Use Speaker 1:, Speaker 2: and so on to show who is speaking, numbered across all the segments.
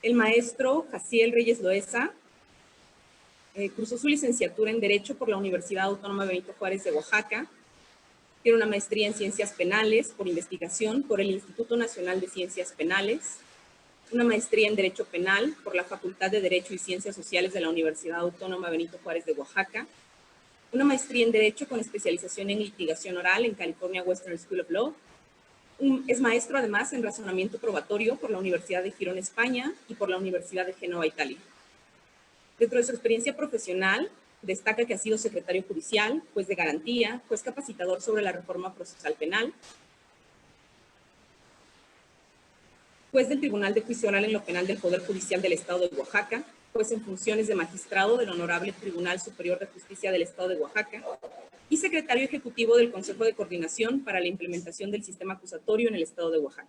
Speaker 1: El maestro Jaciel Reyes Loesa cursó su licenciatura en Derecho por la Universidad Autónoma Benito Juárez de Oaxaca. Tiene una maestría en Ciencias Penales por investigación por el Instituto Nacional de Ciencias Penales, una maestría en Derecho Penal por la Facultad de Derecho y Ciencias Sociales de la Universidad Autónoma Benito Juárez de Oaxaca, una maestría en Derecho con especialización en litigación oral en California Western School of Law. Es maestro además en razonamiento probatorio por la Universidad de Girona, España, y por la Universidad de Génova, Italia. Dentro de su experiencia profesional, destaca que ha sido secretario judicial, juez de garantía, juez capacitador sobre la reforma procesal penal, juez del Tribunal de Juicio Oral en lo Penal del Poder Judicial del Estado de Oaxaca, juez en funciones de magistrado del Honorable Tribunal Superior de Justicia del Estado de Oaxaca y secretario ejecutivo del Consejo de Coordinación para la implementación del sistema acusatorio en el Estado de Oaxaca.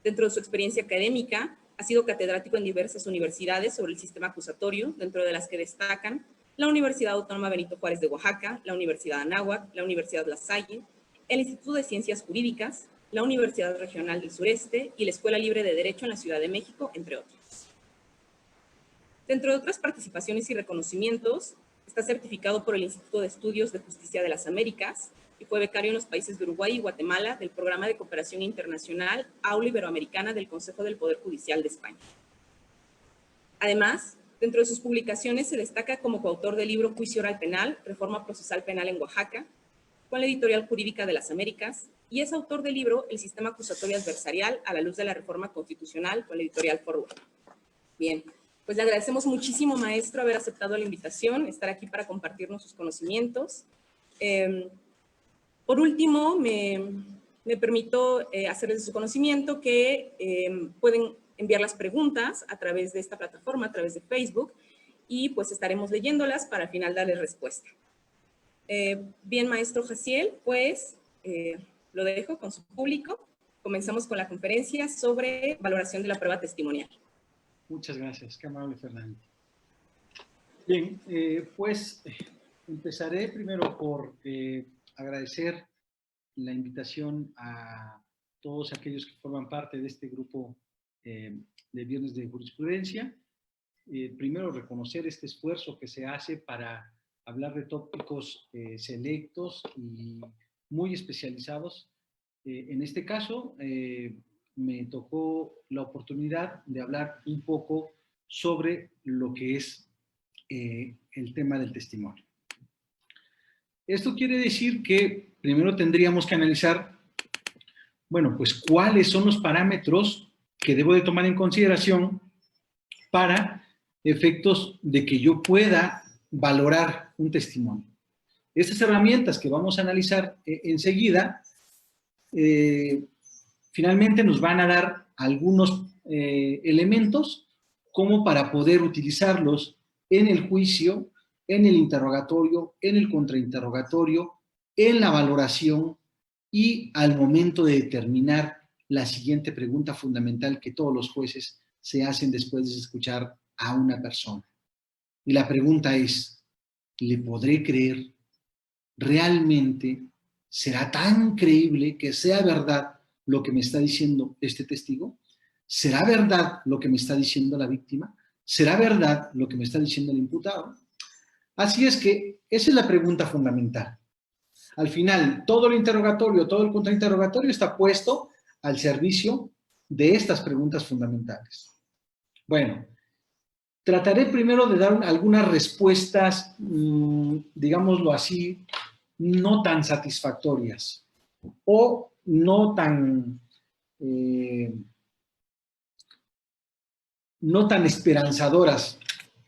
Speaker 1: Dentro de su experiencia académica, ha sido catedrático en diversas universidades sobre el sistema acusatorio, dentro de las que destacan la Universidad Autónoma Benito Juárez de Oaxaca, la Universidad Anáhuac, la Universidad La Salle, el Instituto de Ciencias Jurídicas, la Universidad Regional del Sureste y la Escuela Libre de Derecho en la Ciudad de México, entre otros. Dentro de otras participaciones y reconocimientos, está certificado por el Instituto de Estudios de Justicia de las Américas y fue becario en los países de Uruguay y Guatemala del Programa de Cooperación Internacional Aula Iberoamericana del Consejo del Poder Judicial de España. Además, dentro de sus publicaciones se destaca como coautor del libro Juicio Oral Penal, Reforma Procesal Penal en Oaxaca, con la Editorial Jurídica de las Américas, y es autor del libro El Sistema Acusatorio Adversarial a la luz de la Reforma Constitucional, con la Editorial Forward. Bien, pues le agradecemos muchísimo, maestro, haber aceptado la invitación, estar aquí para compartirnos sus conocimientos. Por último, me permito hacerles de su conocimiento que pueden enviar las preguntas a través de esta plataforma, a través de Facebook, y pues estaremos leyéndolas para al final darles respuesta. Bien, maestro Jaciel, pues lo dejo con su público. Comenzamos con la conferencia sobre valoración de la prueba testimonial.
Speaker 2: Muchas gracias, qué amable, Fernando. Bien, pues empezaré primero por agradecer la invitación a todos aquellos que forman parte de este grupo de Viernes de Jurisprudencia. Primero, reconocer este esfuerzo que se hace para hablar de tópicos selectos y muy especializados. En este caso, me tocó la oportunidad de hablar un poco sobre lo que es el tema del testimonio. Esto quiere decir que primero tendríamos que analizar, bueno, pues cuáles son los parámetros que debo de tomar en consideración para efectos de que yo pueda valorar un testimonio. Estas herramientas que vamos a analizar enseguida, finalmente nos van a dar algunos elementos como para poder utilizarlos en el juicio, en el interrogatorio, en el contrainterrogatorio, en la valoración y al momento de determinar la siguiente pregunta fundamental que todos los jueces se hacen después de escuchar a una persona. Y la pregunta es, ¿le podré creer? ¿Realmente será tan creíble que sea verdad lo que me está diciendo este testigo? ¿Será verdad lo que me está diciendo la víctima? ¿Será verdad lo que me está diciendo el imputado? Así es que esa es la pregunta fundamental. Al final, todo el interrogatorio, todo el contrainterrogatorio está puesto al servicio de estas preguntas fundamentales. Bueno, trataré primero de dar algunas respuestas, digámoslo así, no tan satisfactorias o no tan esperanzadoras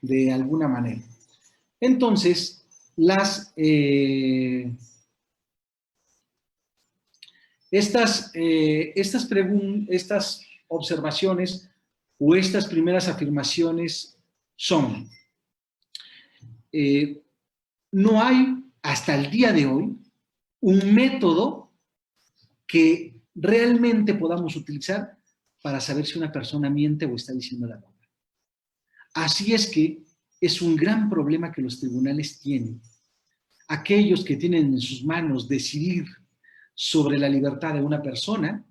Speaker 2: de alguna manera. Entonces, estas observaciones o estas primeras afirmaciones son, no hay hasta el día de hoy un método que realmente podamos utilizar para saber si una persona miente o está diciendo la verdad. Así es que es un gran problema que los tribunales tienen. Aquellos que tienen en sus manos decidir sobre la libertad de una persona,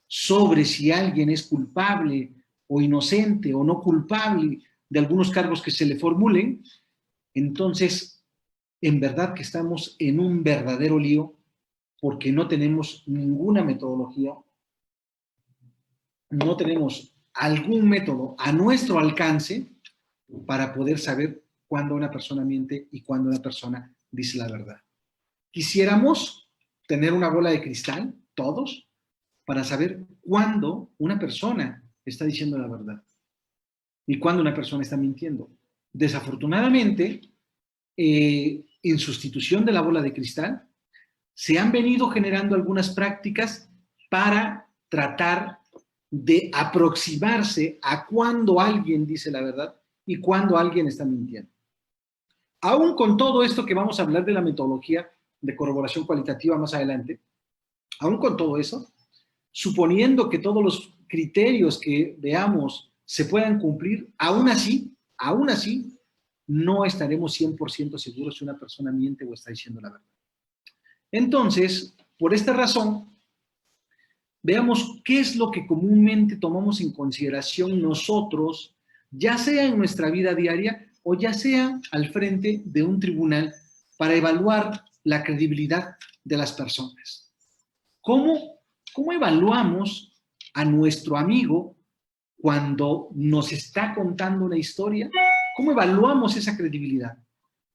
Speaker 2: sobre si alguien es culpable o inocente o no culpable de algunos cargos que se le formulen, entonces en verdad que estamos en un verdadero lío porque no tenemos ninguna metodología, no tenemos algún método a nuestro alcance para poder saber cuándo una persona miente y cuándo una persona dice la verdad. Quisiéramos tener una bola de cristal, todos, para saber cuándo una persona está diciendo la verdad y cuándo una persona está mintiendo. Desafortunadamente, en sustitución de la bola de cristal, se han venido generando algunas prácticas para tratar de aproximarse a cuándo alguien dice la verdad y cuándo alguien está mintiendo. Aún con todo esto que vamos a hablar de la metodología de corroboración cualitativa más adelante, aún con todo eso, suponiendo que todos los criterios que veamos se puedan cumplir, aún así, no estaremos 100% seguros si una persona miente o está diciendo la verdad. Entonces, por esta razón, veamos qué es lo que comúnmente tomamos en consideración nosotros, ya sea en nuestra vida diaria o ya sea al frente de un tribunal, para evaluar la credibilidad de las personas. ¿Cómo evaluamos a nuestro amigo cuando nos está contando una historia? ¿Cómo evaluamos esa credibilidad?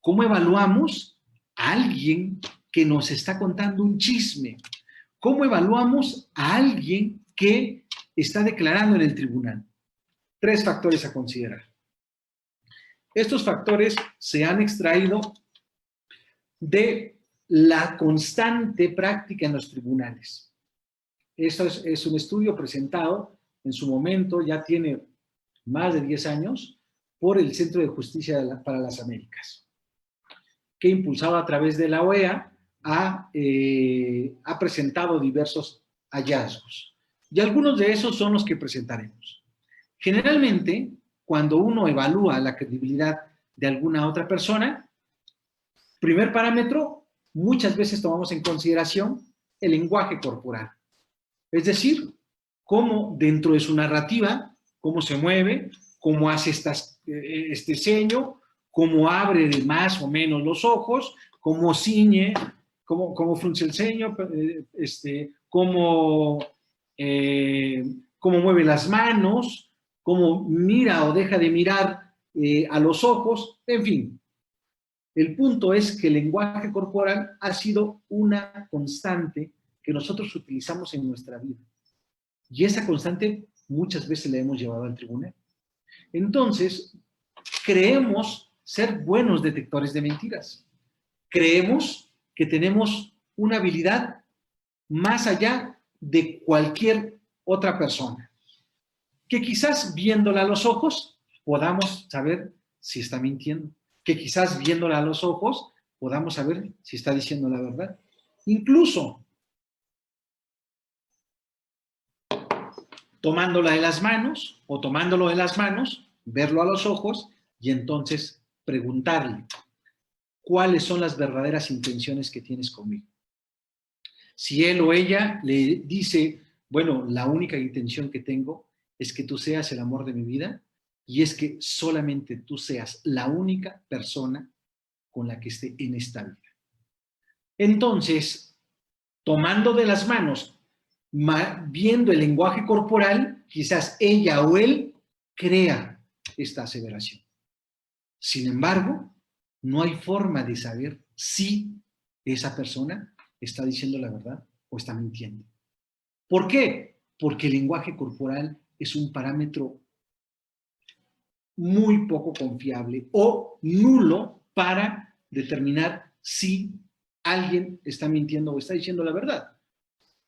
Speaker 2: ¿Cómo evaluamos a alguien que nos está contando un chisme? ¿Cómo evaluamos a alguien que está declarando en el tribunal? 3 factores a considerar. Estos factores se han extraído de la constante práctica en los tribunales. Esto es un estudio presentado en su momento, ya tiene más de 10 años, por el Centro de Justicia para las Américas, que impulsado a través de la OEA ha presentado diversos hallazgos. Y algunos de esos son los que presentaremos. Generalmente, cuando uno evalúa la credibilidad de alguna otra persona, primer parámetro, muchas veces tomamos en consideración el lenguaje corporal. Es decir, cómo dentro de su narrativa, cómo se mueve, cómo hace este ceño, cómo abre más o menos los ojos, cómo ciñe, cómo frunce el ceño, cómo mueve las manos, cómo mira o deja de mirar a los ojos, en fin. El punto es que el lenguaje corporal ha sido una constante que nosotros utilizamos en nuestra vida. Y esa constante muchas veces la hemos llevado al tribunal. Entonces, creemos ser buenos detectores de mentiras. Creemos que tenemos una habilidad más allá de cualquier otra persona. Que quizás viéndola a los ojos podamos saber si está mintiendo. Que quizás viéndola a los ojos podamos saber si está diciendo la verdad. Incluso tomándola de las manos o tomándolo de las manos, verlo a los ojos y entonces preguntarle cuáles son las verdaderas intenciones que tienes conmigo. Si él o ella le dice, bueno, la única intención que tengo es que tú seas el amor de mi vida y es que solamente tú seas la única persona con la que esté en esta vida. Entonces, tomando de las manos, viendo el lenguaje corporal, quizás ella o él crea esta aseveración. Sin embargo, no hay forma de saber si esa persona está diciendo la verdad o está mintiendo. ¿Por qué? Porque el lenguaje corporal es un parámetro muy poco confiable o nulo para determinar si alguien está mintiendo o está diciendo la verdad.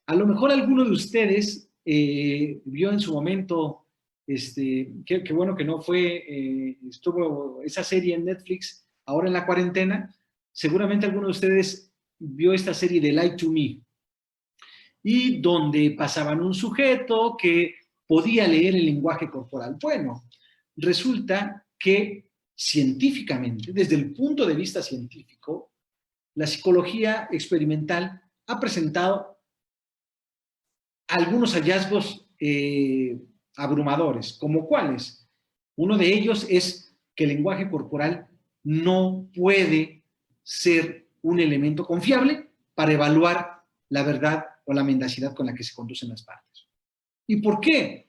Speaker 2: A lo mejor alguno de ustedes vio en su momento, qué bueno que no fue, estuvo esa serie en Netflix, ahora en la cuarentena, seguramente alguno de ustedes vio esta serie de Lie to Me, y donde pasaban un sujeto que podía leer el lenguaje corporal. Bueno, resulta que científicamente, desde el punto de vista científico, la psicología experimental ha presentado algunos hallazgos abrumadores. ¿Como cuáles? Uno de ellos es que el lenguaje corporal no puede ser un elemento confiable para evaluar la verdad o la mendacidad con la que se conducen las partes. ¿Y por qué?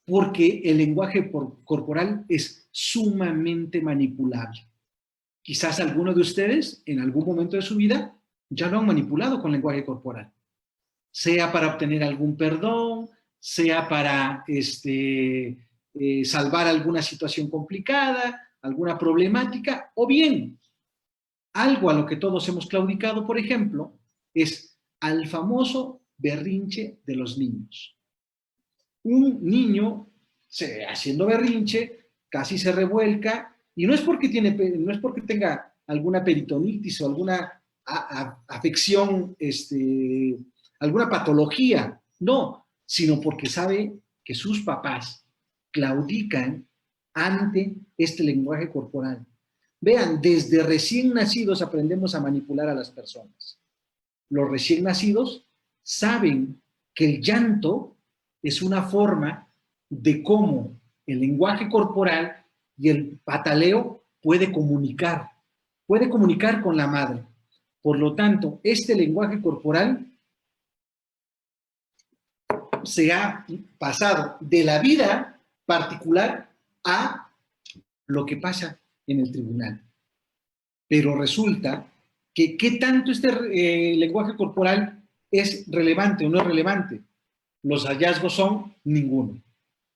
Speaker 2: Porque el lenguaje corporal es sumamente manipulable. Quizás alguno de ustedes, en algún momento de su vida, ya lo han manipulado con lenguaje corporal. Sea para obtener algún perdón, sea para salvar alguna situación complicada, alguna problemática, o bien, algo a lo que todos hemos claudicado, por ejemplo, es al famoso berrinche de los niños. Un niño haciendo berrinche, casi se revuelca, y no es porque tenga alguna peritonitis o alguna afección, alguna patología, no, sino porque sabe que sus papás claudican ante este lenguaje corporal. Vean, desde recién nacidos aprendemos a manipular a las personas. Los recién nacidos saben que el llanto es una forma de cómo el lenguaje corporal y el pataleo puede comunicar con la madre. Por lo tanto, este lenguaje corporal se ha pasado de la vida particular a lo que pasa en el tribunal. Pero resulta que ¿qué tanto este lenguaje corporal es relevante o no es relevante? Los hallazgos son ninguno.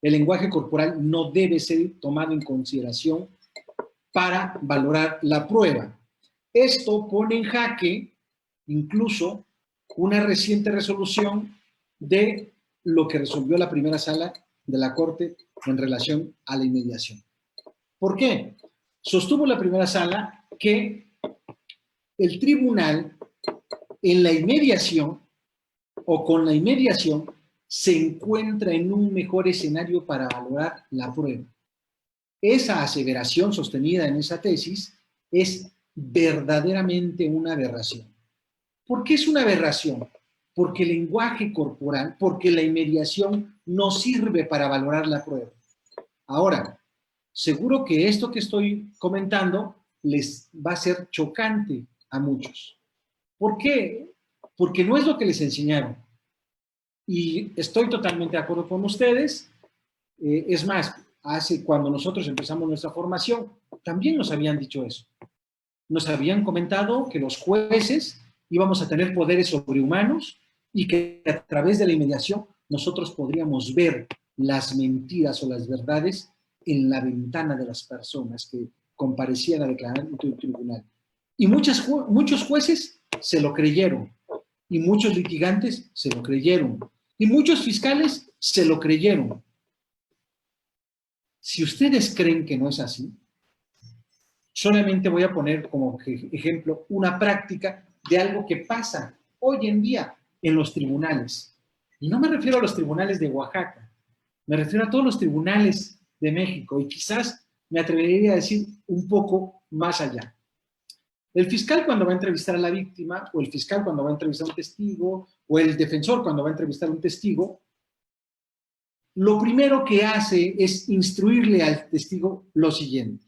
Speaker 2: El lenguaje corporal no debe ser tomado en consideración para valorar la prueba. Esto pone en jaque incluso una reciente resolución de lo que resolvió la primera sala de la Corte en relación a la inmediación. ¿Por qué? Sostuvo la primera sala que el tribunal en la inmediación o con la inmediación se encuentra en un mejor escenario para valorar la prueba. Esa aseveración sostenida en esa tesis es verdaderamente una aberración. ¿Por qué es una aberración? Porque el lenguaje corporal, porque la inmediación no sirve para valorar la prueba. Ahora, seguro que esto que estoy comentando les va a ser chocante a muchos. ¿Por qué? Porque no es lo que les enseñaron. Y estoy totalmente de acuerdo con ustedes. Es más, cuando nosotros empezamos nuestra formación, también nos habían dicho eso. Nos habían comentado que los jueces íbamos a tener poderes sobrehumanos y que a través de la inmediación nosotros podríamos ver las mentiras o las verdades en la ventana de las personas que comparecían a declarar ante el tribunal. Y muchos jueces se lo creyeron, y muchos litigantes se lo creyeron, y muchos fiscales se lo creyeron. Si ustedes creen que no es así, solamente voy a poner como ejemplo una práctica de algo que pasa hoy en día en los tribunales. Y no me refiero a los tribunales de Oaxaca, me refiero a todos los tribunales de México, y quizás me atrevería a decir un poco más allá. El fiscal cuando va a entrevistar a la víctima, o el fiscal cuando va a entrevistar a un testigo, o el defensor cuando va a entrevistar a un testigo, lo primero que hace es instruirle al testigo lo siguiente.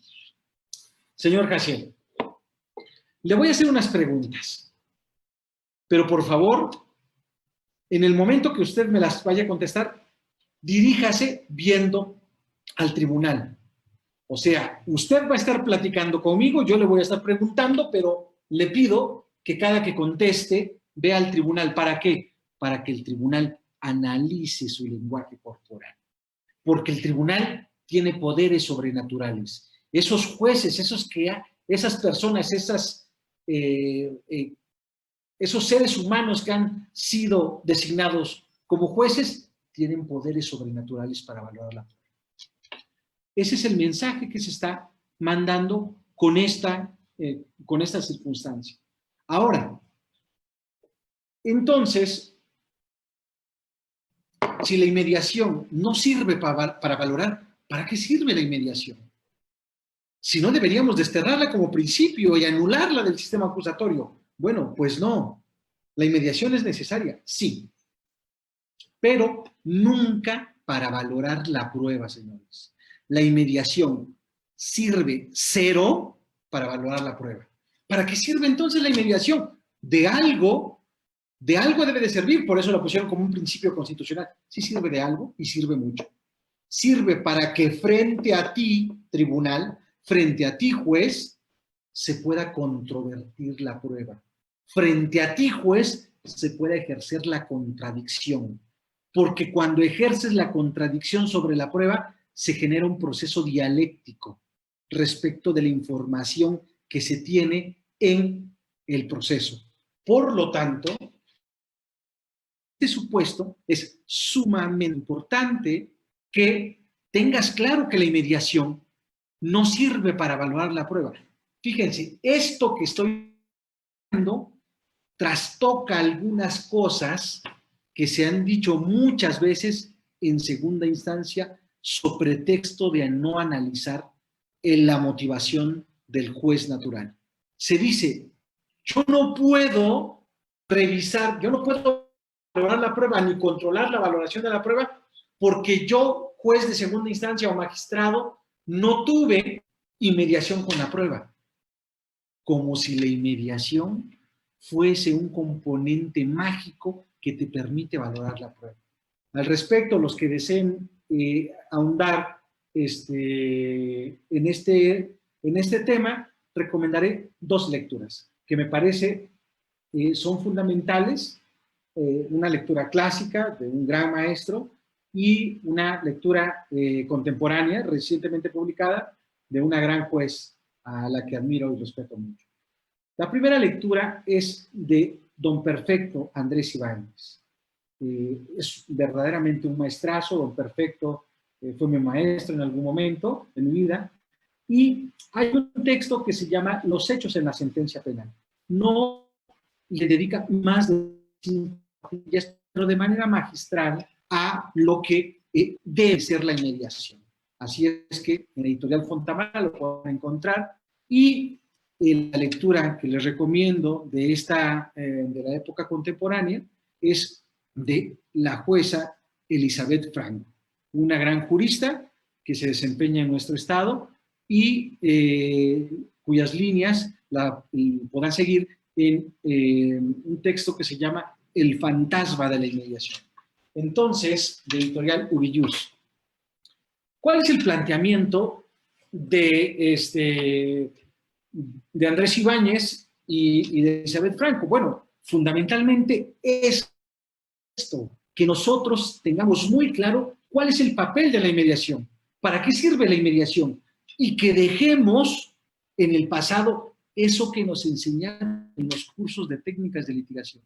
Speaker 2: Señor Jaciel, le voy a hacer unas preguntas, pero por favor, en el momento que usted me las vaya a contestar, diríjase viendo al tribunal. O sea, usted va a estar platicando conmigo, yo le voy a estar preguntando, pero le pido que cada que conteste vea al tribunal. ¿Para qué? Para que el tribunal analice su lenguaje corporal. Porque el tribunal tiene poderes sobrenaturales. Esos jueces, esas personas, esos seres humanos que han sido designados como jueces, tienen poderes sobrenaturales para valorar la prueba. Ese es el mensaje que se está mandando con esta circunstancia. Ahora, entonces, si la inmediación no sirve para valorar, ¿para qué sirve la inmediación? Si no, deberíamos desterrarla como principio y anularla del sistema acusatorio. Bueno, pues no. La inmediación es necesaria, sí. Pero nunca para valorar la prueba, señores. La inmediación sirve cero para valorar la prueba. ¿Para qué sirve entonces la inmediación? De algo debe de servir, por eso lo pusieron como un principio constitucional. Sí sirve de algo y sirve mucho. Sirve para que frente a ti, tribunal, frente a ti, juez, se pueda controvertir la prueba. Frente a ti, juez, se pueda ejercer la contradicción. Porque cuando ejerces la contradicción sobre la prueba, se genera un proceso dialéctico respecto de la información que se tiene en el proceso. Por lo tanto, este supuesto es sumamente importante que tengas claro que la inmediación no sirve para evaluar la prueba. Fíjense, esto que estoy hablando trastoca algunas cosas que se han dicho muchas veces en segunda instancia sobre pretexto de no analizar la motivación del juez natural. Se dice, yo no puedo revisar, yo no puedo valorar la prueba ni controlar la valoración de la prueba porque yo, juez de segunda instancia o magistrado, no tuve inmediación con la prueba. Como si la inmediación fuese un componente mágico que te permite valorar la prueba. Al respecto, los que deseen ahondar en este tema, recomendaré dos lecturas que me parece son fundamentales, una lectura clásica de un gran maestro y una lectura contemporánea, recientemente publicada, de una gran juez a la que admiro y respeto mucho. La primera lectura es de don Perfecto Andrés Ibáñez. Es verdaderamente un maestrazo. Don Perfecto fue mi maestro en algún momento de mi vida. Y hay un texto que se llama Los hechos en la sentencia penal. No le dedica más de 5 páginas, pero de manera magistral a lo que debe ser la inmediación. Así es que en la editorial Fontamara lo pueden encontrar. Y la lectura que les recomiendo de la época contemporánea es de la jueza Elizabeth Franco, una gran jurista que se desempeña en nuestro estado y cuyas líneas podrán seguir en un texto que se llama El fantasma de la inmediación. Entonces, de editorial Ubillus. ¿Cuál es el planteamiento de Andrés Ibáñez y de Elizabeth Franco? Bueno, fundamentalmente es esto, que nosotros tengamos muy claro cuál es el papel de la inmediación, para qué sirve la inmediación y que dejemos en el pasado eso que nos enseñaron en los cursos de técnicas de litigación.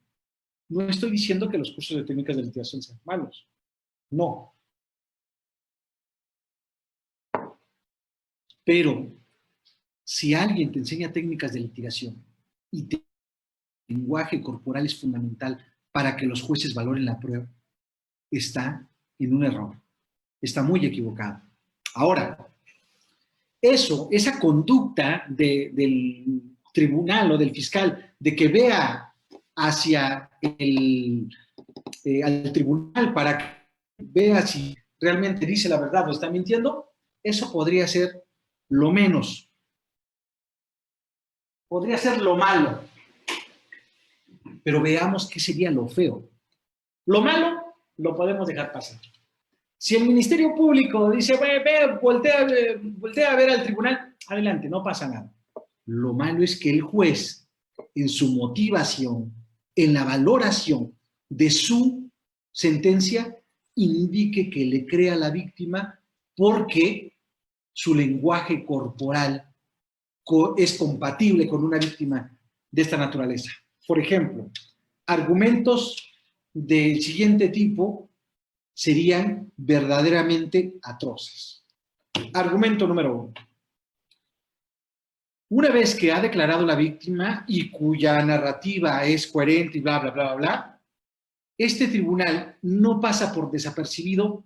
Speaker 2: No estoy diciendo que los cursos de técnicas de litigación sean malos, no. Pero si alguien te enseña técnicas de litigación y el lenguaje corporal es fundamental para que los jueces valoren la prueba, está en un error, está muy equivocado. Ahora, esa conducta del tribunal o del fiscal de que vea hacia al tribunal para que vea si realmente dice la verdad o está mintiendo, eso podría ser lo menos. Podría ser lo malo. Pero veamos qué sería lo feo. Lo malo lo podemos dejar pasar. Si el Ministerio Público dice, voltea a ver al tribunal, adelante, no pasa nada. Lo malo es que el juez, en su motivación, en la valoración de su sentencia, indique que le crea a la víctima porque su lenguaje corporal es compatible con una víctima de esta naturaleza. Por ejemplo, argumentos del siguiente tipo serían verdaderamente atroces. Argumento número 1. Una vez que ha declarado la víctima y cuya narrativa es coherente y bla, bla, bla, bla, bla, este tribunal no pasa por desapercibido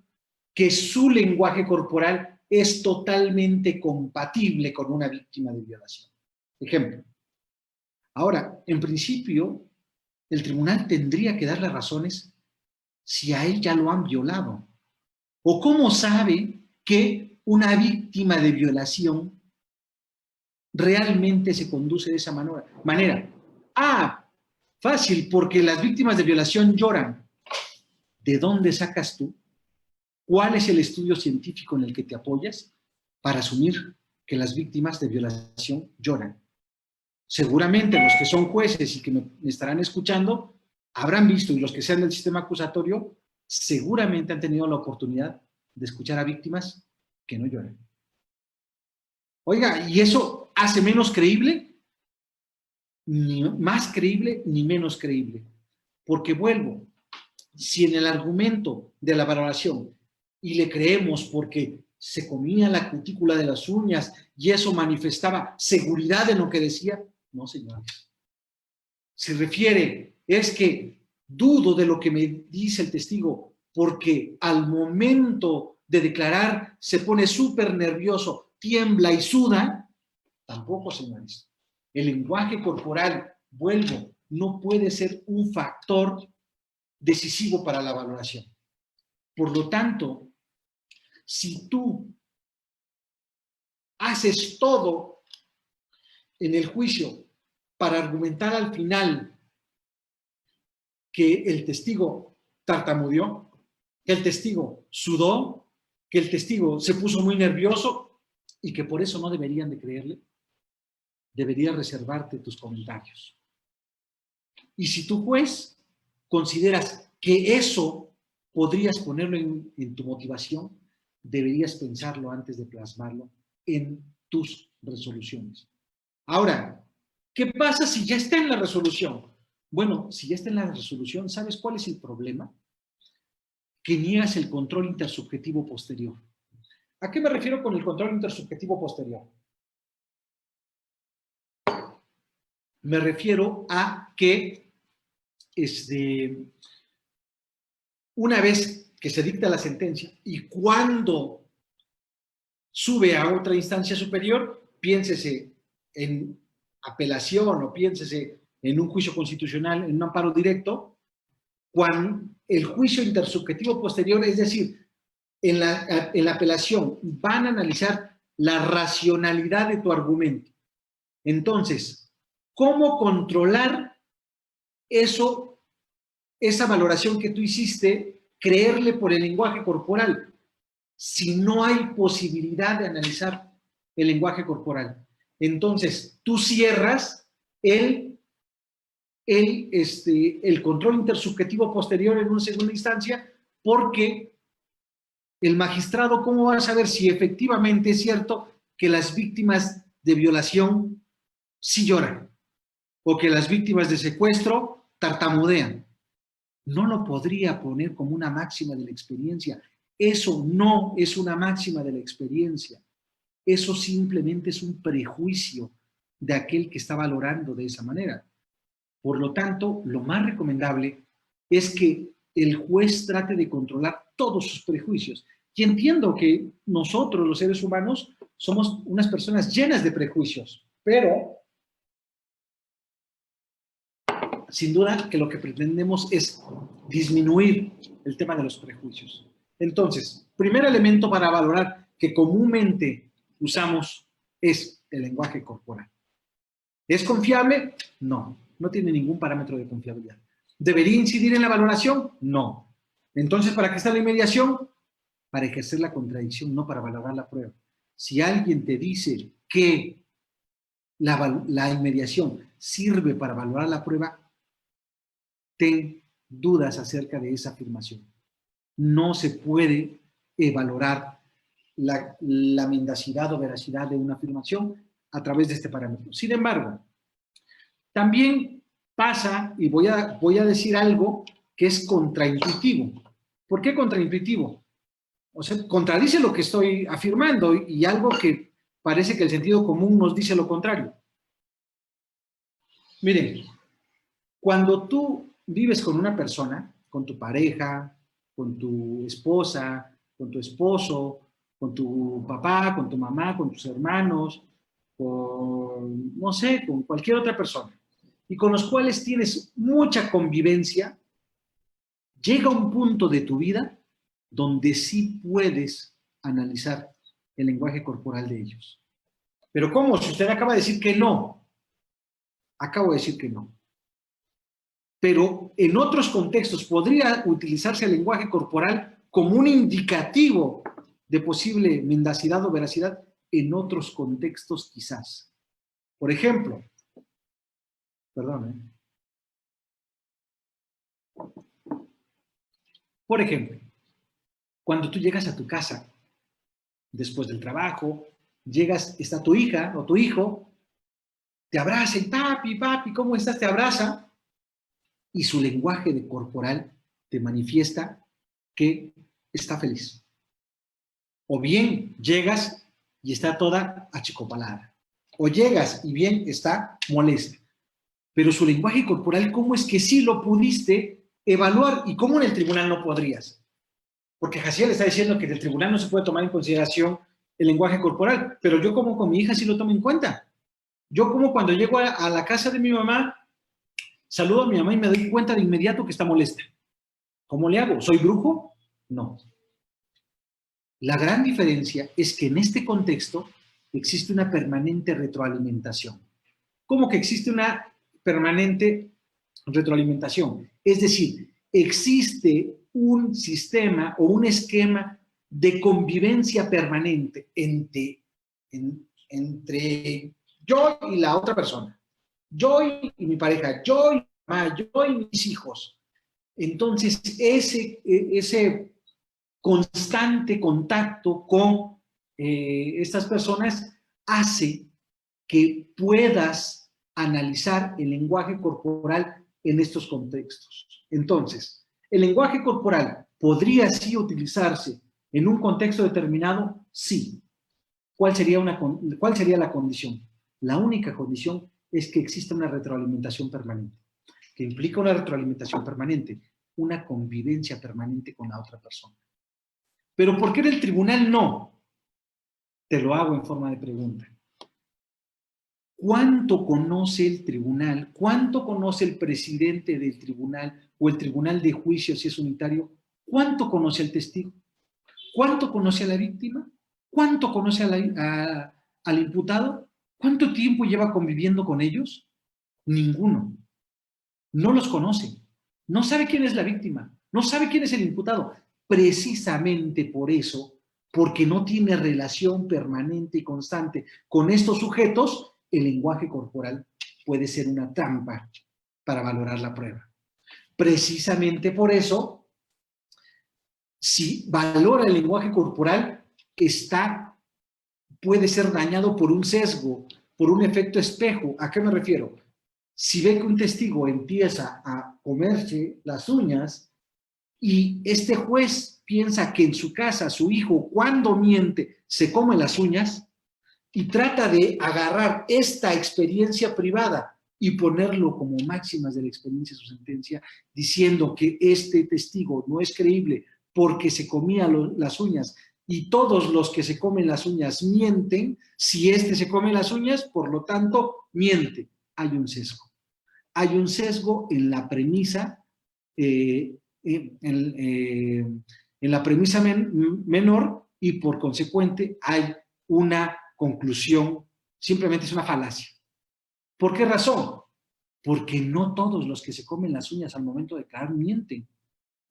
Speaker 2: que su lenguaje corporal es totalmente compatible con una víctima de violación. Ejemplo. Ahora, en principio, el tribunal tendría que darle razones si a él ya lo han violado. ¿O cómo sabe que una víctima de violación realmente se conduce de esa manera? Ah, fácil, porque las víctimas de violación lloran. ¿De dónde sacas tú? ¿Cuál es el estudio científico en el que te apoyas para asumir que las víctimas de violación lloran? Seguramente los que son jueces y que me estarán escuchando habrán visto, y los que sean del sistema acusatorio seguramente han tenido la oportunidad de escuchar a víctimas que no lloran. Oiga, ¿y eso hace menos creíble? Ni más creíble ni menos creíble. Porque vuelvo, si en el argumento de la valoración, y le creemos porque se comía la cutícula de las uñas y eso manifestaba seguridad en lo que decía, no, señores. Se refiere, es que dudo de lo que me dice el testigo porque al momento de declarar se pone súper nervioso, tiembla y suda, tampoco, señores. El lenguaje corporal, vuelvo, no puede ser un factor decisivo para la valoración. Por lo tanto, si tú haces todo en el juicio para argumentar al final que el testigo tartamudeó, que el testigo sudó, que el testigo se puso muy nervioso y que por eso no deberían de creerle, deberías reservarte tus comentarios. Y si tú, juez, consideras que eso podrías ponerlo en tu motivación, deberías pensarlo antes de plasmarlo en tus resoluciones. Ahora, ¿qué pasa si ya está en la resolución? Bueno, si ya está en la resolución, ¿sabes cuál es el problema? Que niegas el control intersubjetivo posterior. ¿A qué me refiero con el control intersubjetivo posterior? Me refiero a que una vez que se dicta la sentencia y cuando sube a otra instancia superior, piénsese en apelación o piénsese en un juicio constitucional, en un amparo directo, cuando el juicio intersubjetivo posterior, es decir, en la apelación van a analizar la racionalidad de tu argumento. Entonces, ¿cómo controlar eso, esa valoración que tú hiciste, creerle por el lenguaje corporal, si no hay posibilidad de analizar el lenguaje corporal? Entonces, tú cierras el control intersubjetivo posterior en una segunda instancia porque el magistrado, ¿cómo va a saber si efectivamente es cierto que las víctimas de violación sí lloran o que las víctimas de secuestro tartamudean? No lo podría poner como una máxima de la experiencia. Eso no es una máxima de la experiencia. Eso simplemente es un prejuicio de aquel que está valorando de esa manera. Por lo tanto, lo más recomendable es que el juez trate de controlar todos sus prejuicios. Y entiendo que nosotros, los seres humanos, somos unas personas llenas de prejuicios, pero sin duda que lo que pretendemos es disminuir el tema de los prejuicios. Entonces, primer elemento para valorar que comúnmente usamos es el lenguaje corporal. ¿Es confiable? No, no tiene ningún parámetro de confiabilidad. ¿Debería incidir en la valoración? No. Entonces, ¿para qué está la inmediación? Para ejercer la contradicción, no para valorar la prueba. Si alguien te dice que la inmediación sirve para valorar la prueba, ten dudas acerca de esa afirmación. No se puede valorar la mendacidad o veracidad de una afirmación a través de este parámetro. Sin embargo, también pasa, y voy a decir algo que es contraintuitivo. ¿Por qué contraintuitivo? O sea, contradice lo que estoy afirmando y algo que parece que el sentido común nos dice lo contrario. Miren, cuando tú vives con una persona, con tu pareja, con tu esposa, con tu esposo, con tu papá, con tu mamá, con tus hermanos, con, no sé, con cualquier otra persona, y con los cuales tienes mucha convivencia, llega un punto de tu vida donde sí puedes analizar el lenguaje corporal de ellos. Pero ¿cómo? Si usted acaba de decir que no. Acabo de decir que no. Pero en otros contextos podría utilizarse el lenguaje corporal como un indicativo de posible mendacidad o veracidad. En otros contextos quizás. Por ejemplo, perdón, por ejemplo, cuando tú llegas a tu casa, después del trabajo, llegas, está tu hija o tu hijo, te abraza y papi, papi, ¿cómo estás? Te abraza y su lenguaje corporal te manifiesta que está feliz. O bien llegas y está toda achicopalada. O llegas y bien está molesta. Pero su lenguaje corporal, ¿cómo es que sí lo pudiste evaluar y cómo en el tribunal no podrías? Porque Jaciel está diciendo que en el tribunal no se puede tomar en consideración el lenguaje corporal, pero yo como con mi hija sí lo tomo en cuenta. Yo como cuando llego a la casa de mi mamá, saludo a mi mamá y me doy cuenta de inmediato que está molesta. ¿Cómo le hago? ¿Soy brujo? No. La gran diferencia es que en este contexto existe una permanente retroalimentación. ¿Cómo que existe una permanente retroalimentación? Es decir, existe un sistema o un esquema de convivencia permanente entre yo y la otra persona, yo y mi pareja, yo y mi mamá, yo y mis hijos. Entonces, ese constante contacto con estas personas hace que puedas analizar el lenguaje corporal en estos contextos. Entonces, ¿el lenguaje corporal podría sí utilizarse en un contexto determinado? Sí. ¿Cuál sería la condición? La única condición es que exista una retroalimentación permanente. ¿Qué implica una retroalimentación permanente? Una convivencia permanente con la otra persona. ¿Pero por qué en el tribunal no? Te lo hago en forma de pregunta. ¿Cuánto conoce el tribunal? ¿Cuánto conoce el presidente del tribunal o el tribunal de juicio si es unitario? ¿Cuánto conoce al testigo? ¿Cuánto conoce a la víctima? ¿Cuánto conoce al imputado? ¿Cuánto tiempo lleva conviviendo con ellos? Ninguno. No los conoce. No sabe quién es la víctima. No sabe quién es el imputado. Precisamente por eso, porque no tiene relación permanente y constante con estos sujetos, el lenguaje corporal puede ser una trampa para valorar la prueba. Precisamente por eso, si valora el lenguaje corporal, puede ser dañado por un sesgo, por un efecto espejo. ¿A qué me refiero? Si ve que un testigo empieza a comerse las uñas y este juez piensa que en su casa su hijo, cuando miente, se come las uñas y trata de agarrar esta experiencia privada y ponerlo como máximas de la experiencia de su sentencia, diciendo que este testigo no es creíble porque se comía las uñas y todos los que se comen las uñas mienten, si este se come las uñas, por lo tanto, miente. Hay un sesgo. Hay un sesgo en la premisa, en la premisa menor y por consecuente hay una conclusión, simplemente es una falacia. ¿Por qué razón? Porque no todos los que se comen las uñas al momento de declarar mienten.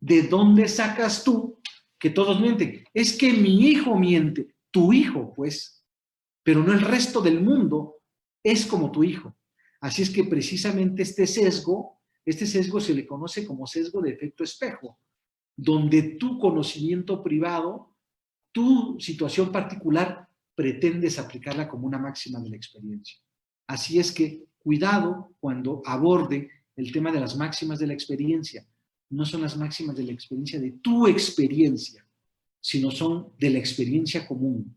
Speaker 2: ¿De dónde sacas tú que todos mienten? Es que mi hijo miente, tu hijo, pues, pero no el resto del mundo es como tu hijo. Así es que precisamente este sesgo se le conoce como sesgo de efecto espejo, donde tu conocimiento privado, tu situación particular, pretendes aplicarla como una máxima de la experiencia. Así es que cuidado cuando aborde el tema de las máximas de la experiencia. No son las máximas de la experiencia de tu experiencia, sino son de la experiencia común,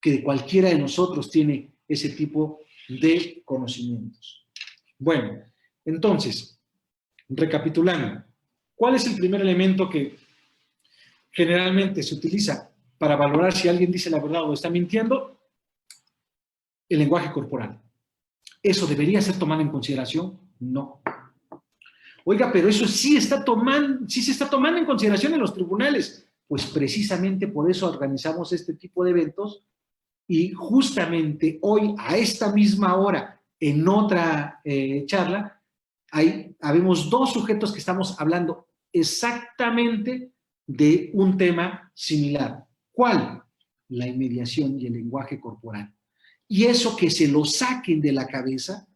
Speaker 2: que cualquiera de nosotros tiene ese tipo de conocimientos. Bueno, entonces, recapitulando, ¿cuál es el primer elemento que generalmente se utiliza para valorar si alguien dice la verdad o está mintiendo? El lenguaje corporal. ¿Eso debería ser tomado en consideración? No. Oiga, pero eso sí se está tomando en consideración en los tribunales. Pues precisamente por eso organizamos este tipo de eventos y justamente hoy, a esta misma hora, en otra charla, habemos dos sujetos que estamos hablando exactamente de un tema similar. ¿Cuál? La inmediación y el lenguaje corporal. Y eso que se lo saquen de la cabeza,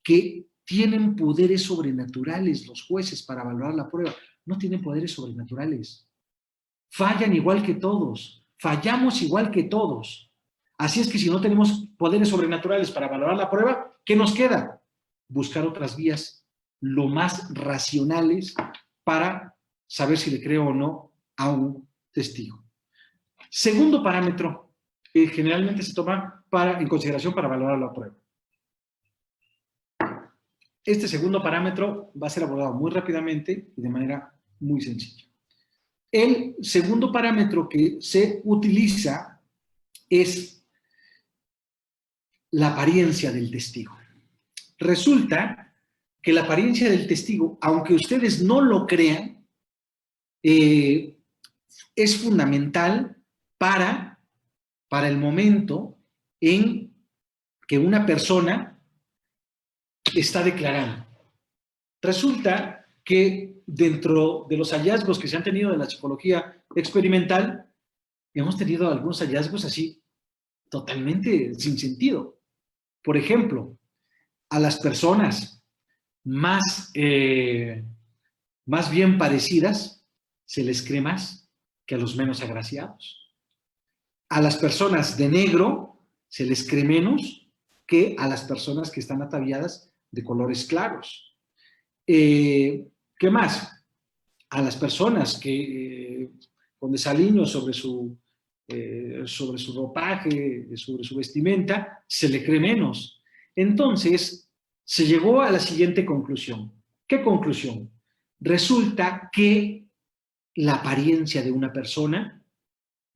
Speaker 2: que tienen poderes sobrenaturales los jueces para valorar la prueba. No tienen poderes sobrenaturales. Fallan igual que todos. Fallamos igual que todos. Así es que si no tenemos poderes sobrenaturales para valorar la prueba, ¿qué nos queda? Buscar otras vías lo más racionales para saber si le creo o no a un testigo. Segundo parámetro que generalmente se toma en consideración para valorar la prueba. Este segundo parámetro va a ser abordado muy rápidamente y de manera muy sencilla. El segundo parámetro que se utiliza es la apariencia del testigo. Resulta que la apariencia del testigo, aunque ustedes no lo crean, es fundamental para el momento en que una persona está declarando. Resulta que dentro de los hallazgos que se han tenido de la psicología experimental, hemos tenido algunos hallazgos así totalmente sin sentido. Por ejemplo, a las personas más bien parecidas se les cree más que a los menos agraciados. A las personas de negro se les cree menos que a las personas que están ataviadas de colores claros. ¿Qué más? A las personas que con desaliños sobre su ropaje, sobre su vestimenta, se le cree menos. Entonces, se llegó a la siguiente conclusión. ¿Qué conclusión? Resulta que la apariencia de una persona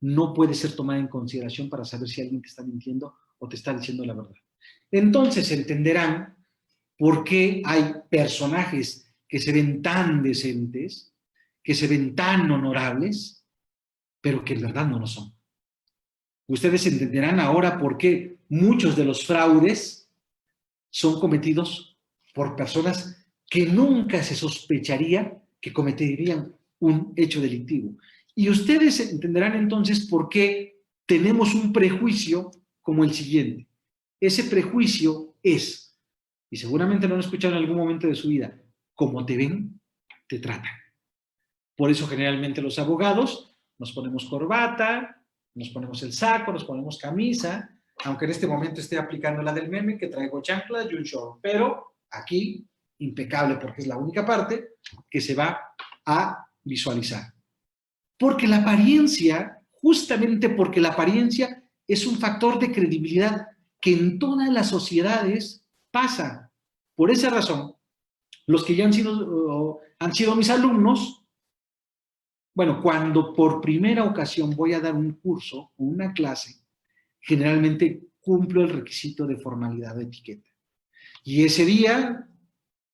Speaker 2: no puede ser tomada en consideración para saber si alguien te está mintiendo o te está diciendo la verdad. Entonces entenderán por qué hay personajes que se ven tan decentes, que se ven tan honorables, pero que en verdad no lo son. Ustedes entenderán ahora por qué muchos de los fraudes son cometidos por personas que nunca se sospecharía que cometerían un hecho delictivo. Y ustedes entenderán entonces por qué tenemos un prejuicio como el siguiente. Ese prejuicio es, y seguramente lo han escuchado en algún momento de su vida, como te ven, te tratan. Por eso generalmente los abogados nos ponemos corbata, nos ponemos el saco, nos ponemos camisa, aunque en este momento esté aplicando la del meme, que traigo chanclas y un short, pero aquí impecable porque es la única parte que se va a visualizar. Porque la apariencia, justamente porque la apariencia es un factor de credibilidad que en todas las sociedades pasa. Por esa razón, los que ya han sido mis alumnos, bueno, cuando por primera ocasión voy a dar un curso o una clase, generalmente cumplo el requisito de formalidad de etiqueta. Y ese día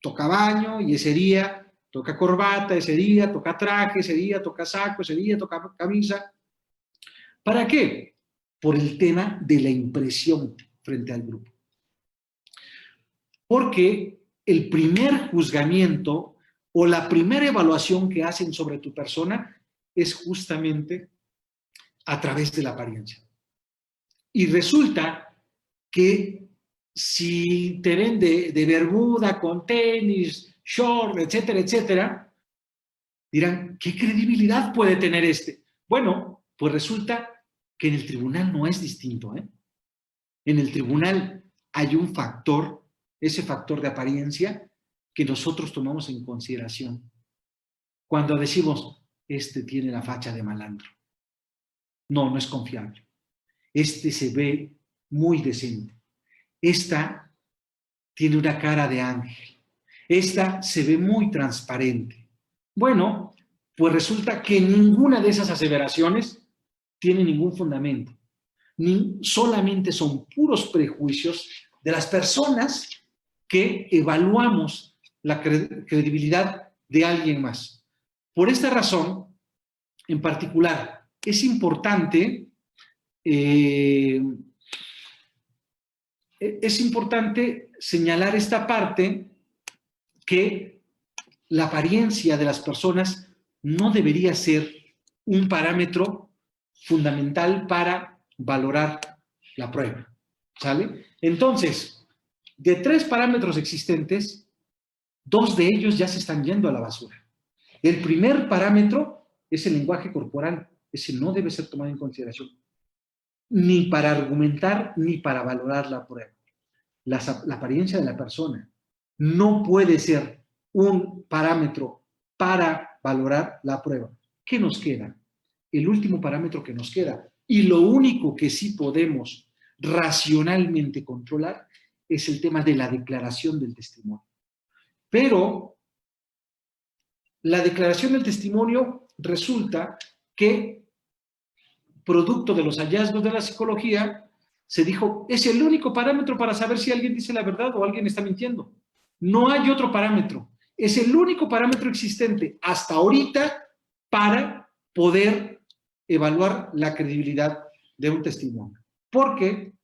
Speaker 2: toca baño, y ese día toca corbata, ese día toca traje, ese día toca saco, ese día toca camisa. ¿Para qué? Por el tema de la impresión frente al grupo. Porque el primer juzgamiento o la primera evaluación que hacen sobre tu persona es justamente a través de la apariencia. Y resulta que si te ven de bermuda, con tenis, short, etcétera, etcétera, dirán, ¿qué credibilidad puede tener este? Bueno, pues resulta que en el tribunal no es distinto, ¿eh? En el tribunal hay un factor, ese factor de apariencia, que nosotros tomamos en consideración. Cuando decimos, este tiene la facha de malandro. No, no es confiable. Este se ve muy decente. Esta tiene una cara de ángel. Esta se ve muy transparente. Bueno, pues resulta que ninguna de esas aseveraciones tiene ningún fundamento. Solamente son puros prejuicios de las personas que evaluamos la credibilidad de alguien más. Por esta razón en particular, es importante señalar esta parte, que la apariencia de las personas no debería ser un parámetro fundamental para valorar la prueba, ¿sale? Entonces, de 3 parámetros existentes, 2 de ellos ya se están yendo a la basura. El primer parámetro es el lenguaje corporal. Ese no debe ser tomado en consideración, ni para argumentar, ni para valorar la prueba. La apariencia de la persona no puede ser un parámetro para valorar la prueba. ¿Qué nos queda? El último parámetro que nos queda, y lo único que sí podemos racionalmente controlar, es el tema de la declaración del testimonio. Pero la declaración del testimonio resulta que, producto de los hallazgos de la psicología, se dijo, es el único parámetro para saber si alguien dice la verdad o alguien está mintiendo. No hay otro parámetro. Es el único parámetro existente hasta ahorita para poder evaluar la credibilidad de un testimonio. Porque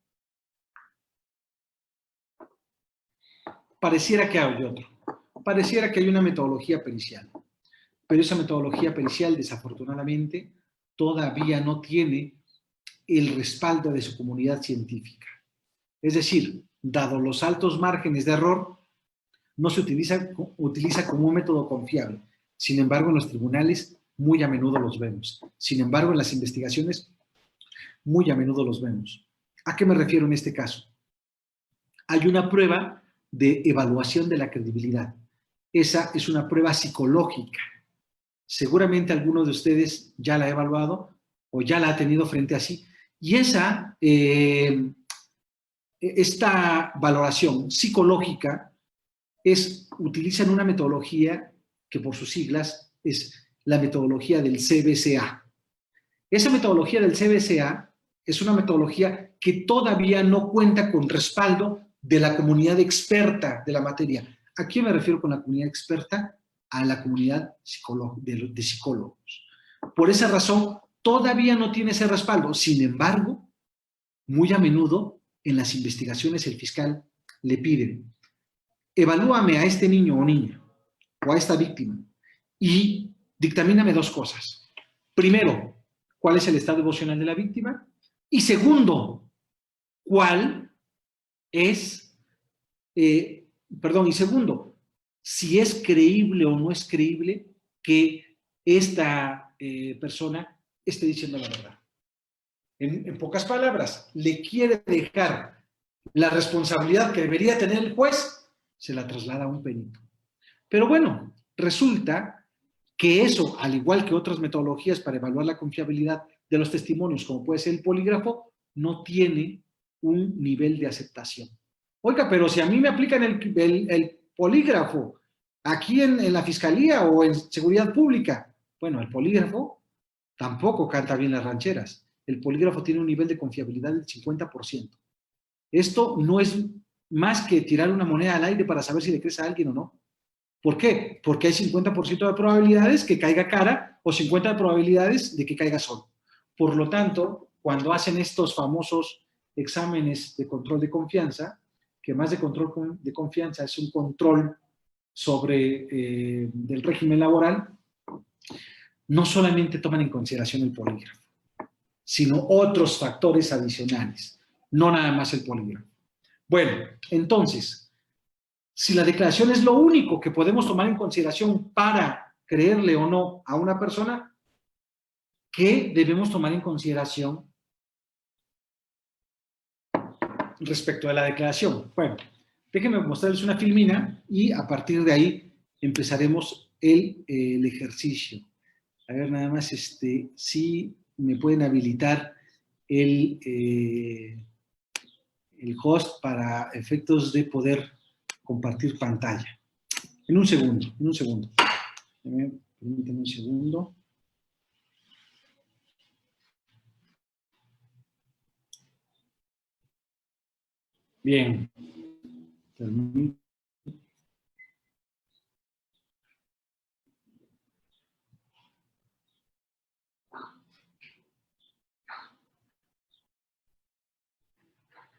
Speaker 2: pareciera que hay otro. Pareciera que hay una metodología pericial. Pero esa metodología pericial, desafortunadamente, todavía no tiene el respaldo de su comunidad científica. Es decir, dado los altos márgenes de error, no se utiliza como un método confiable. Sin embargo, en los tribunales muy a menudo los vemos. Sin embargo, en las investigaciones muy a menudo los vemos. ¿A qué me refiero en este caso? Hay una prueba de evaluación de la credibilidad. Esa es una prueba psicológica. Seguramente alguno de ustedes ya la ha evaluado o ya la ha tenido frente a sí. Y esta valoración psicológica utilizan una metodología que por sus siglas es la metodología del CBCA. Esa metodología del CBCA es una metodología que todavía no cuenta con respaldo de la comunidad experta de la materia. ¿A quién me refiero con la comunidad experta? A la comunidad de psicólogos. Por esa razón, todavía no tiene ese respaldo. Sin embargo, muy a menudo en las investigaciones el fiscal le pide, evalúame a este niño o niña o a esta víctima y dictamíname 2 cosas. Primero, ¿cuál es el estado emocional de la víctima? Y segundo, ¿cuál es, y segundo, si es creíble o no es creíble que esta persona esté diciendo la verdad. En pocas palabras, le quiere dejar la responsabilidad que debería tener el juez, se la traslada a un perito. Pero bueno, resulta que eso, al igual que otras metodologías para evaluar la confiabilidad de los testimonios, como puede ser el polígrafo, no tiene un nivel de aceptación. Oiga, pero si a mí me aplican el polígrafo aquí en la fiscalía o en seguridad pública, bueno, el polígrafo tampoco canta bien las rancheras. El polígrafo tiene un nivel de confiabilidad del 50%. Esto no es más que tirar una moneda al aire para saber si le crees a alguien o no. ¿Por qué? Porque hay 50% de probabilidades que caiga cara o 50% de probabilidades de que caiga solo. Por lo tanto, cuando hacen estos famosos exámenes de control de confianza, que más de control de confianza es un control sobre del régimen laboral, no solamente toman en consideración el polígrafo, sino otros factores adicionales, no nada más el polígrafo. Bueno, entonces, si la declaración es lo único que podemos tomar en consideración para creerle o no a una persona, ¿qué debemos tomar en consideración respecto a la declaración? Bueno, déjenme mostrarles una filmina y a partir de ahí empezaremos el ejercicio. A ver, nada más, si me pueden habilitar el host para efectos de poder compartir pantalla. En un segundo, en un segundo. Permítanme un segundo. Bien.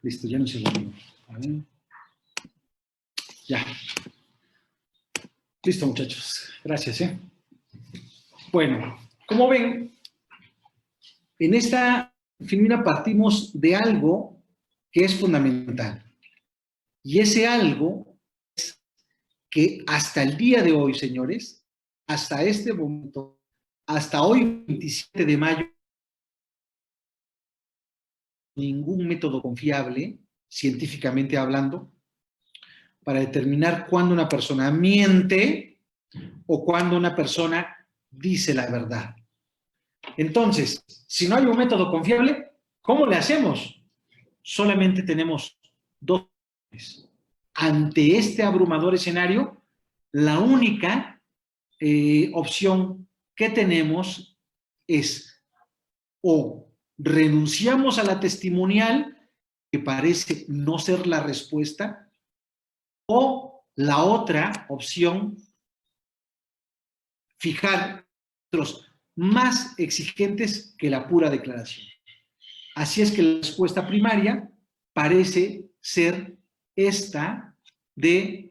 Speaker 2: Listo, ya no se lo digo. A ver. Ya. Listo, muchachos. Gracias, ¿eh? Bueno, como ven, en esta filmina partimos de algo que es fundamental. Y ese algo es que hasta el día de hoy, señores, hasta este momento, hasta hoy, 27 de mayo, ningún método confiable, científicamente hablando, para determinar cuándo una persona miente o cuándo una persona dice la verdad. Entonces, si no hay un método confiable, ¿cómo le hacemos? Solamente tenemos dos opciones. Ante este abrumador escenario, la única opción que tenemos es o renunciamos a la testimonial, que parece no ser la respuesta, o la otra opción, fijar otros más exigentes que la pura declaración. Así es que la respuesta primaria parece ser esta de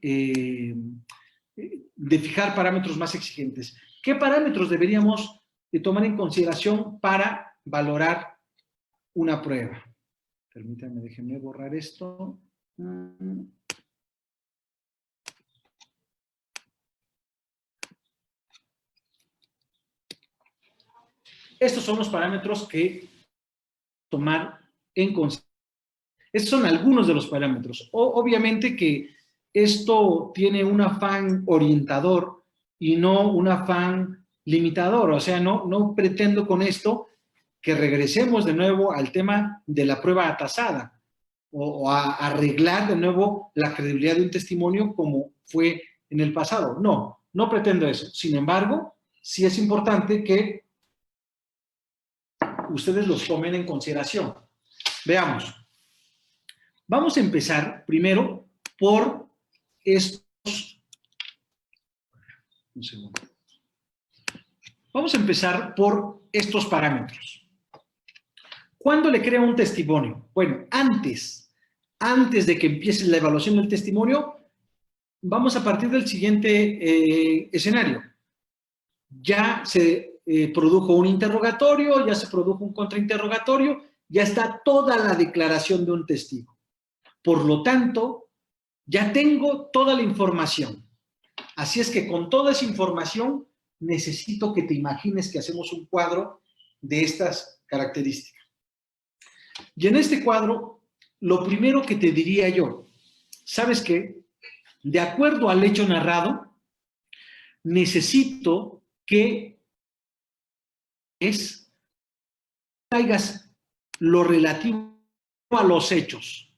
Speaker 2: fijar parámetros más exigentes. ¿Qué parámetros deberíamos tomar en consideración para valorar una prueba? Permítanme, déjenme borrar esto. Estos son los parámetros que tomar en consideración. Estos son algunos de los parámetros. Obviamente que esto tiene un afán orientador y no un afán limitador. O sea, no pretendo con esto que regresemos de nuevo al tema de la prueba atasada o a arreglar de nuevo la credibilidad de un testimonio como fue en el pasado. No pretendo eso. Sin embargo, sí es importante que ustedes los tomen en consideración. Veamos. Vamos a empezar primero por estos. Un segundo. Vamos a empezar por estos parámetros. ¿Cuándo le crea un testimonio? Bueno, antes de que empiece la evaluación del testimonio, vamos a partir del siguiente escenario. Ya se produjo un interrogatorio, ya se produjo un contrainterrogatorio, ya está toda la declaración de un testigo. Por lo tanto, ya tengo toda la información. Así es que con toda esa información necesito que te imagines que hacemos un cuadro de estas características. Y en este cuadro, lo primero que te diría yo, ¿sabes qué? De acuerdo al hecho narrado, necesito que traigas lo relativo a los hechos.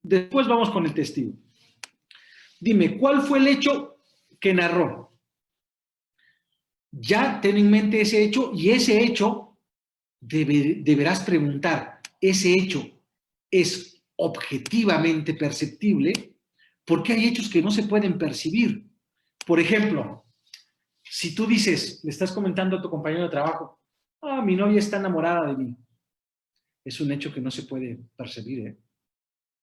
Speaker 2: Después vamos con el testigo. Dime, ¿cuál fue el hecho que narró? Ya ten en mente ese hecho y ese hecho deberás preguntar, ¿ese hecho es objetivamente perceptible? Porque hay hechos que no se pueden percibir. Por ejemplo, si tú dices, le estás comentando a tu compañero de trabajo, mi novia está enamorada de mí. Es un hecho que no se puede percibir, ¿eh?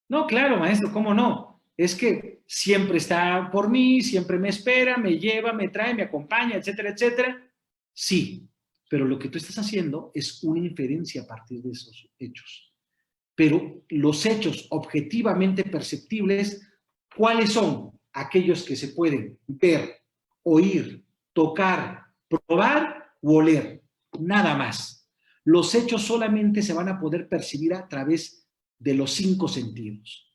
Speaker 2: No, claro, maestro, ¿cómo no? Es que siempre está por mí, siempre me espera, me lleva, me trae, me acompaña, etcétera, etcétera. Sí, pero lo que tú estás haciendo es una inferencia a partir de esos hechos. Pero los hechos objetivamente perceptibles, ¿cuáles son? Aquellos que se pueden ver, oír, tocar, probar u oler. Nada más. Los hechos solamente se van a poder percibir a través de los 5 sentidos.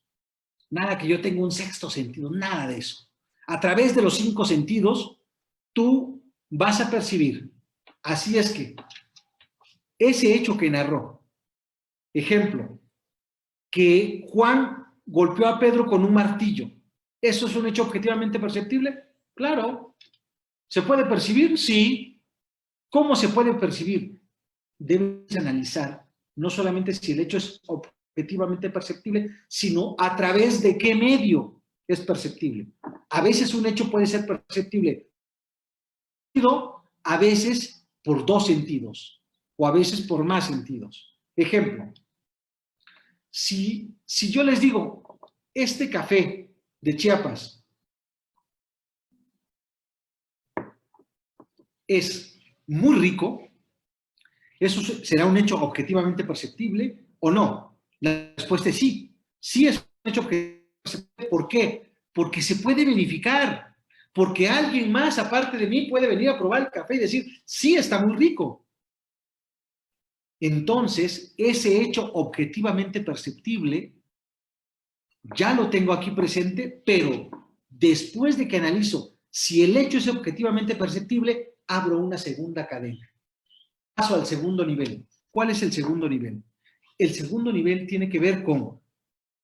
Speaker 2: Nada que yo tenga un sexto sentido, nada de eso. A través de los 5 sentidos, tú vas a percibir. Así es que ese hecho que narró, ejemplo, que Juan golpeó a Pedro con un martillo, ¿eso es un hecho objetivamente perceptible? Claro. ¿Se puede percibir? Sí. ¿Cómo se puede percibir? Debes analizar no solamente si el hecho es objetivamente perceptible, sino a través de qué medio es perceptible. A veces un hecho puede ser perceptible, a veces por 2 sentidos, o a veces por más sentidos. Ejemplo, Si yo les digo, este café de Chiapas es muy rico, ¿eso será un hecho objetivamente perceptible o no? La respuesta es sí. Sí es un hecho objetivamente perceptible. ¿Por qué? Porque se puede verificar. Porque alguien más, aparte de mí, puede venir a probar el café y decir, sí, está muy rico. Entonces, ese hecho objetivamente perceptible ya lo tengo aquí presente, pero después de que analizo si el hecho es objetivamente perceptible, abro una segunda cadena. Paso al segundo nivel. ¿Cuál es el segundo nivel? El segundo nivel tiene que ver con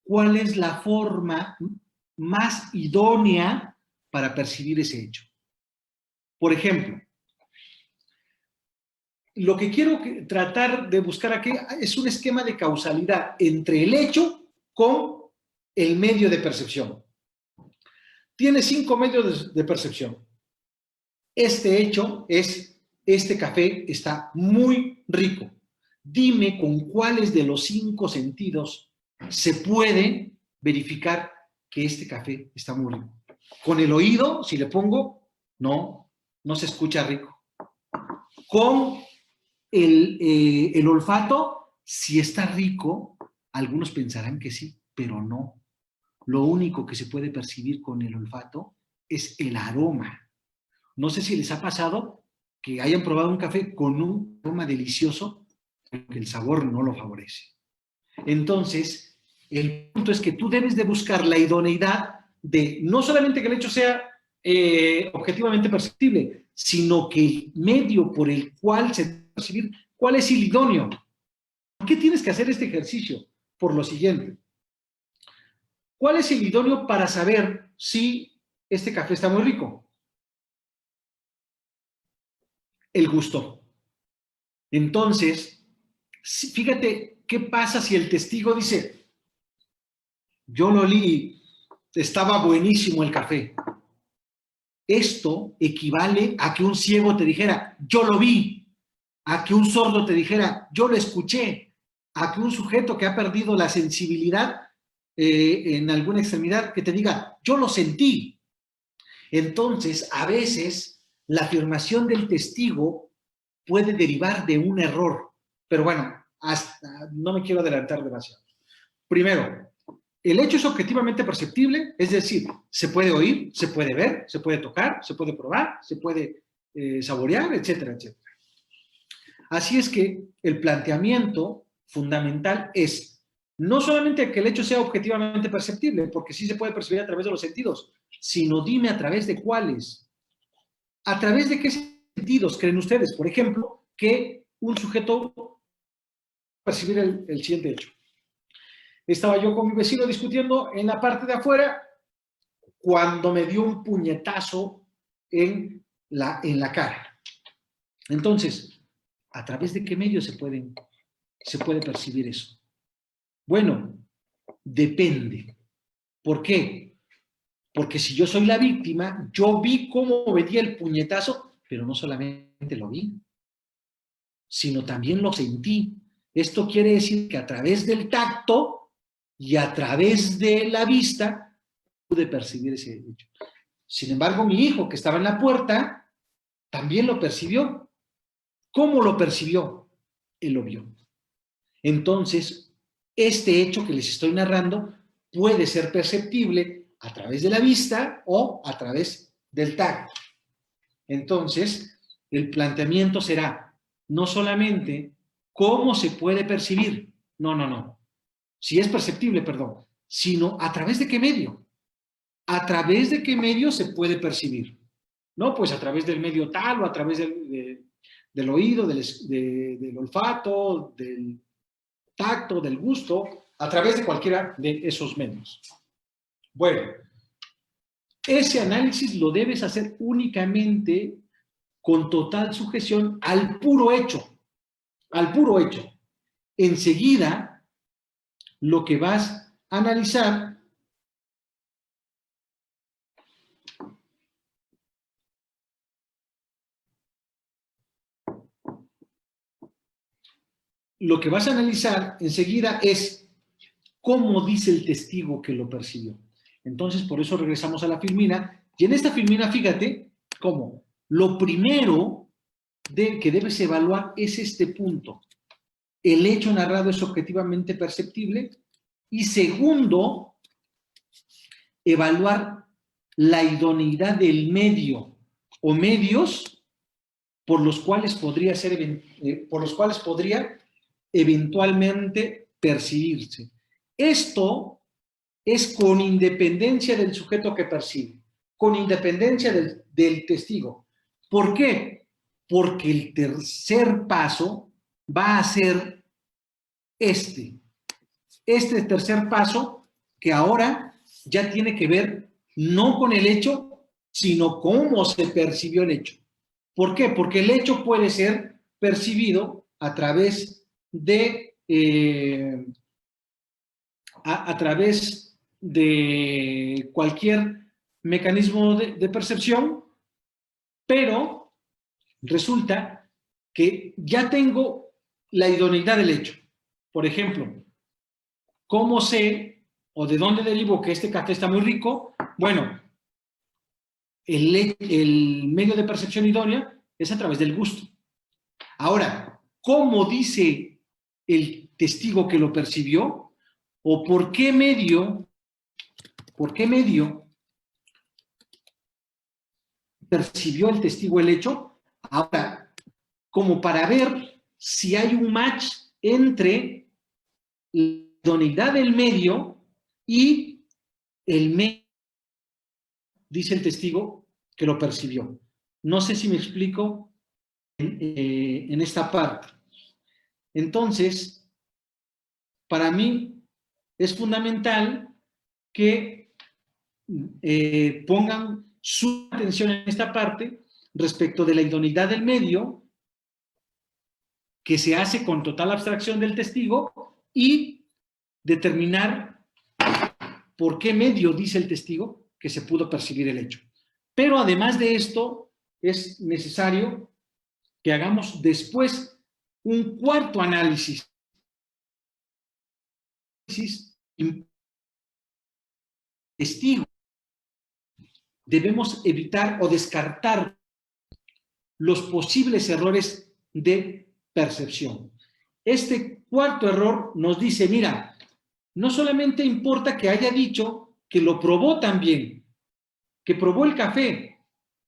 Speaker 2: cuál es la forma más idónea para percibir ese hecho. Por ejemplo, lo que quiero tratar de buscar aquí es un esquema de causalidad entre el hecho con el medio de percepción. Tiene 5 medios de percepción. Este hecho es, este café está muy rico. Dime con cuáles de los 5 sentidos se puede verificar que este café está muy rico. Con el oído, si le pongo, no se escucha rico. Con el olfato, si está rico, algunos pensarán que sí, pero no. Lo único que se puede percibir con el olfato es el aroma. No sé si les ha pasado que hayan probado un café con un aroma delicioso, pero que el sabor no lo favorece. Entonces, el punto es que tú debes de buscar la idoneidad de no solamente que el hecho sea objetivamente perceptible, sino que el medio por el cual se debe percibir, ¿cuál es el idóneo? ¿Por qué tienes que hacer este ejercicio? Por lo siguiente. ¿Cuál es el idóneo para saber si este café está muy rico? El gusto. Entonces, fíjate qué pasa si el testigo dice, yo lo olí, estaba buenísimo el café. Esto equivale a que un ciego te dijera, yo lo vi, a que un sordo te dijera, yo lo escuché, a que un sujeto que ha perdido la sensibilidad en alguna extremidad que te diga, yo lo sentí. Entonces, a veces, la afirmación del testigo puede derivar de un error. Pero bueno, no me quiero adelantar demasiado. Primero, el hecho es objetivamente perceptible, es decir, se puede oír, se puede ver, se puede tocar, se puede probar, se puede saborear, etcétera, etcétera. Así es que el planteamiento fundamental es no solamente que el hecho sea objetivamente perceptible, porque sí se puede percibir a través de los sentidos, sino dime a través de cuáles. ¿A través de qué sentidos creen ustedes? Por ejemplo, que un sujeto percibir el siguiente hecho. Estaba yo con mi vecino discutiendo en la parte de afuera cuando me dio un puñetazo en la cara. Entonces, ¿a través de qué medios se puede percibir eso? Bueno, depende. ¿Por qué? Porque si yo soy la víctima, yo vi cómo venía el puñetazo, pero no solamente lo vi, sino también lo sentí. Esto quiere decir que a través del tacto y a través de la vista pude percibir ese hecho. Sin embargo, mi hijo, que estaba en la puerta, también lo percibió. ¿Cómo lo percibió? Él lo vio. Entonces, este hecho que les estoy narrando puede ser perceptible a través de la vista o a través del tacto. Entonces, el planteamiento será no solamente cómo se puede percibir, no, si es perceptible, perdón, sino a través de qué medio. ¿A través de qué medio se puede percibir? No, pues a través del medio tal o a través del oído, del olfato, del tacto, del gusto, a través de cualquiera de esos medios. Bueno, ese análisis lo debes hacer únicamente con total sujeción al puro hecho, al puro hecho. Enseguida, lo que vas a analizar enseguida es cómo dice el testigo que lo percibió. Entonces, por eso regresamos a la filmina. Y en esta filmina, fíjate cómo lo primero que debes evaluar es este punto. El hecho narrado es objetivamente perceptible. Y segundo, evaluar la idoneidad del medio o medios por los cuales podría eventualmente percibirse. Esto es con independencia del sujeto que percibe, con independencia del testigo. ¿Por qué? Porque el tercer paso va a ser este tercer paso, que ahora ya tiene que ver no con el hecho, sino cómo se percibió el hecho. ¿Por qué? Porque el hecho puede ser percibido a través de cualquier mecanismo de percepción, pero resulta que ya tengo la idoneidad del hecho. Por ejemplo, ¿cómo sé o de dónde derivo que este café está muy rico? Bueno, el medio de percepción idónea es a través del gusto. Ahora, ¿cómo dice el testigo que lo percibió? ¿O por qué medio percibió el testigo el hecho? Ahora, como para ver si hay un match entre la idoneidad del medio y el medio, dice el testigo que lo percibió. No sé si me explico en esta parte. Entonces, para mí es fundamental que pongan su atención en esta parte respecto de la idoneidad del medio, que se hace con total abstracción del testigo, y determinar por qué medio dice el testigo que se pudo percibir el hecho. Pero además de esto, es necesario que hagamos después un cuarto análisis. Testigo. Debemos evitar o descartar los posibles errores de percepción. Este cuarto error nos dice, mira, no solamente importa que haya dicho que lo probó también, que probó el café,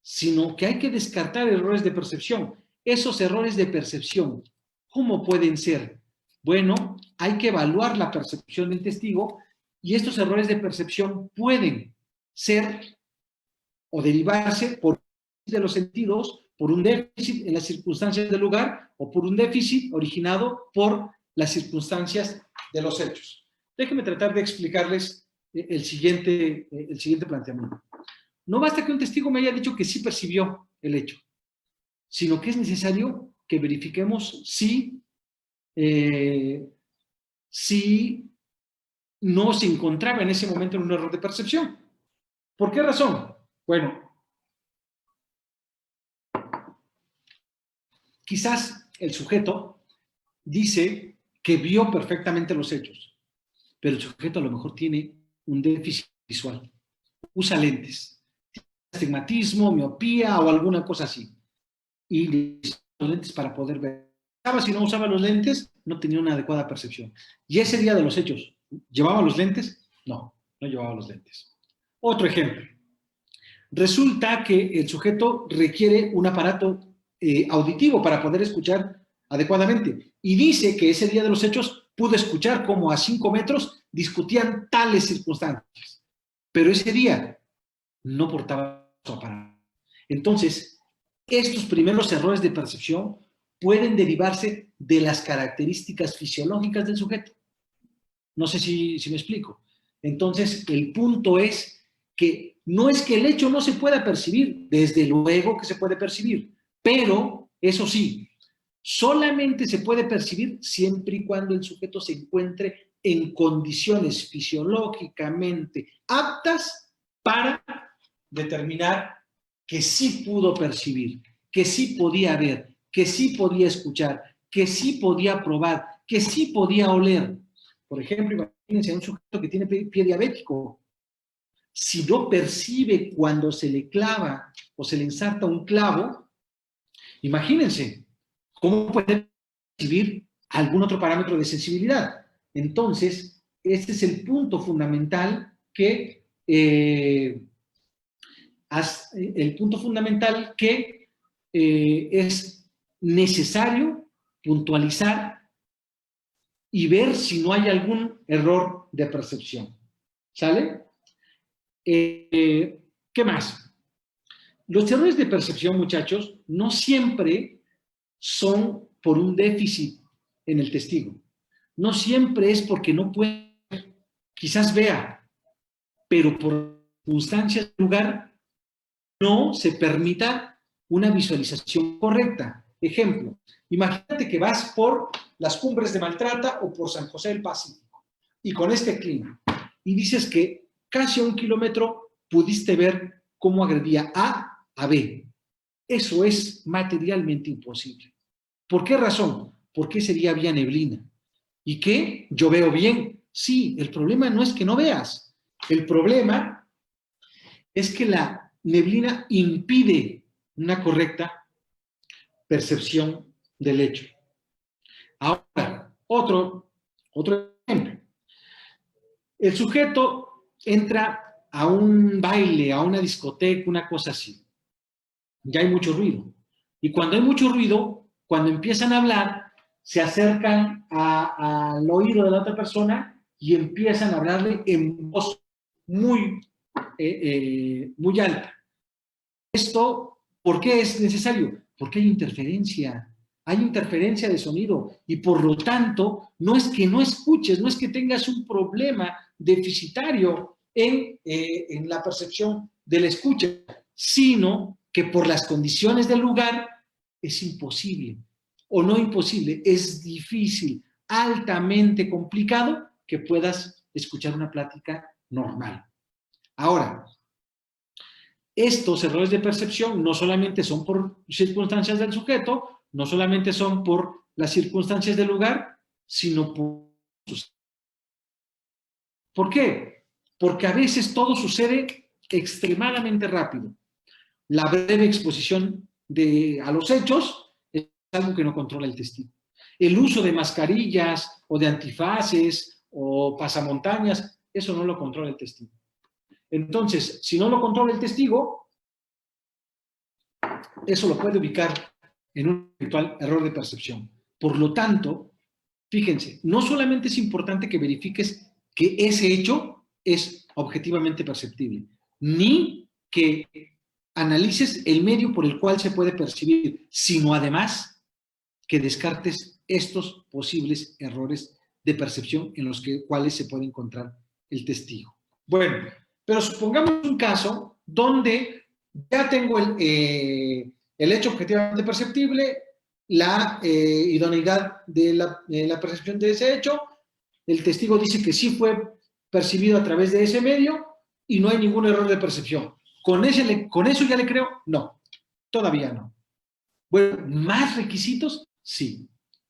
Speaker 2: sino que hay que descartar errores de percepción. Esos errores de percepción, ¿cómo pueden ser? Bueno, hay que evaluar la percepción del testigo y estos errores de percepción pueden ser o derivarse por de los sentidos, por un déficit en las circunstancias del lugar o por un déficit originado por las circunstancias de los hechos. Déjenme tratar de explicarles el siguiente planteamiento. No basta que un testigo me haya dicho que sí percibió el hecho, sino que es necesario que verifiquemos si no se encontraba en ese momento en un error de percepción. ¿Por qué razón? Bueno, quizás el sujeto dice que vio perfectamente los hechos, pero el sujeto a lo mejor tiene un déficit visual, usa lentes, astigmatismo, miopía o alguna cosa así, y los lentes para poder ver. Si no usaba los lentes, no tenía una adecuada percepción. Y ese día de los hechos, ¿llevaba los lentes? No, no llevaba los lentes. Otro ejemplo. Resulta que el sujeto requiere un aparato auditivo para poder escuchar adecuadamente. Y dice que ese día de los hechos pudo escuchar como a 5 metros discutían tales circunstancias. Pero ese día no portaba su aparato. Entonces, estos primeros errores de percepción pueden derivarse de las características fisiológicas del sujeto. No sé si me explico. Entonces, el punto es que no es que el hecho no se pueda percibir, desde luego que se puede percibir, pero, eso sí, solamente se puede percibir siempre y cuando el sujeto se encuentre en condiciones fisiológicamente aptas para determinar que sí pudo percibir, que sí podía ver, que sí podía escuchar, que sí podía probar, que sí podía oler. Por ejemplo, imagínense a un sujeto que tiene pie diabético. Si no percibe cuando se le clava o se le ensarta un clavo, imagínense cómo puede percibir algún otro parámetro de sensibilidad. Entonces, este es el punto fundamental que es necesario puntualizar y ver si no hay algún error de percepción. ¿Sale? ¿Qué más? Los errores de percepción, muchachos, no siempre son por un déficit en el testigo. No siempre es porque no puede, quizás vea, pero por circunstancias del lugar no se permita una visualización correcta. Ejemplo, imagínate que vas por las Cumbres de Maltrata o por San José del Pacífico y con este clima y dices que casi a 1 kilómetro pudiste ver cómo agredía a B. Eso es materialmente imposible. ¿Por qué razón? Porque ese día había neblina. ¿Y qué? Yo veo bien. Sí, el problema no es que no veas. El problema es que la neblina impide una correcta percepción del hecho. Ahora, otro ejemplo. El sujeto entra a un baile, a una discoteca, una cosa así. Ya hay mucho ruido. Y cuando hay mucho ruido, cuando empiezan a hablar, se acercan al oído de la otra persona y empiezan a hablarle en voz muy alta. Esto, ¿por qué es necesario? Porque hay interferencia de sonido y por lo tanto no es que no escuches, no es que tengas un problema deficitario en la percepción de la escucha, sino que por las condiciones del lugar es imposible, o no imposible, es difícil, altamente complicado que puedas escuchar una plática normal. Ahora, estos errores de percepción no solamente son por circunstancias del sujeto, no solamente son por las circunstancias del lugar, sino por... ¿Por qué? Porque a veces todo sucede extremadamente rápido. La breve exposición a los hechos es algo que no controla el testigo. El uso de mascarillas o de antifaces o pasamontañas, eso no lo controla el testigo. Entonces, si no lo controla el testigo, eso lo puede ubicar en un eventual error de percepción. Por lo tanto, fíjense, no solamente es importante que verifiques que ese hecho es objetivamente perceptible, ni que analices el medio por el cual se puede percibir, sino además que descartes estos posibles errores de percepción en los cuales se puede encontrar el testigo. Bueno, pero supongamos un caso donde ya tengo el hecho objetivamente perceptible, la idoneidad de la percepción de ese hecho, el testigo dice que sí fue percibido a través de ese medio y no hay ningún error de percepción. ¿Con eso ya le creo? No, todavía no. Bueno, ¿más requisitos? Sí.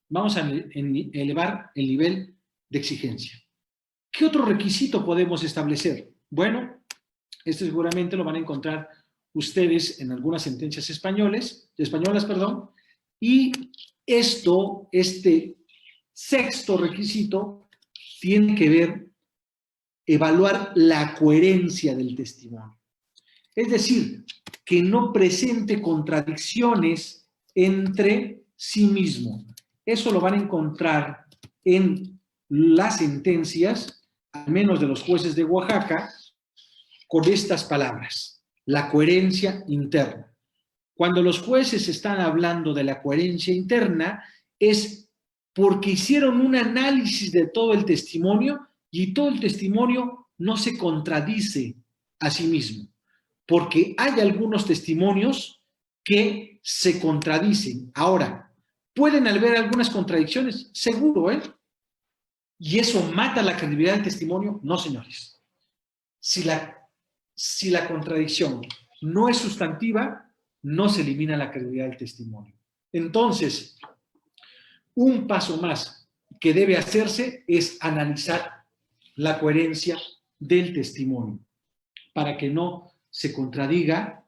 Speaker 2: Vamos a elevar el nivel de exigencia. ¿Qué otro requisito podemos establecer? Bueno, esto seguramente lo van a encontrar ustedes en algunas sentencias españolas, y este sexto requisito tiene que ver evaluar la coherencia del testimonio. Es decir, que no presente contradicciones entre sí mismo. Eso lo van a encontrar en las sentencias, al menos de los jueces de Oaxaca, con estas palabras: la coherencia interna. Cuando los jueces están hablando de la coherencia interna, es porque hicieron un análisis de todo el testimonio y todo el testimonio no se contradice a sí mismo. Porque hay algunos testimonios que se contradicen. Ahora, ¿pueden haber algunas contradicciones? Seguro, ¿eh? ¿Y eso mata la credibilidad del testimonio? No, señores. Si la contradicción no es sustantiva, no se elimina la credibilidad del testimonio. Entonces, un paso más que debe hacerse es analizar la coherencia del testimonio para que no se contradiga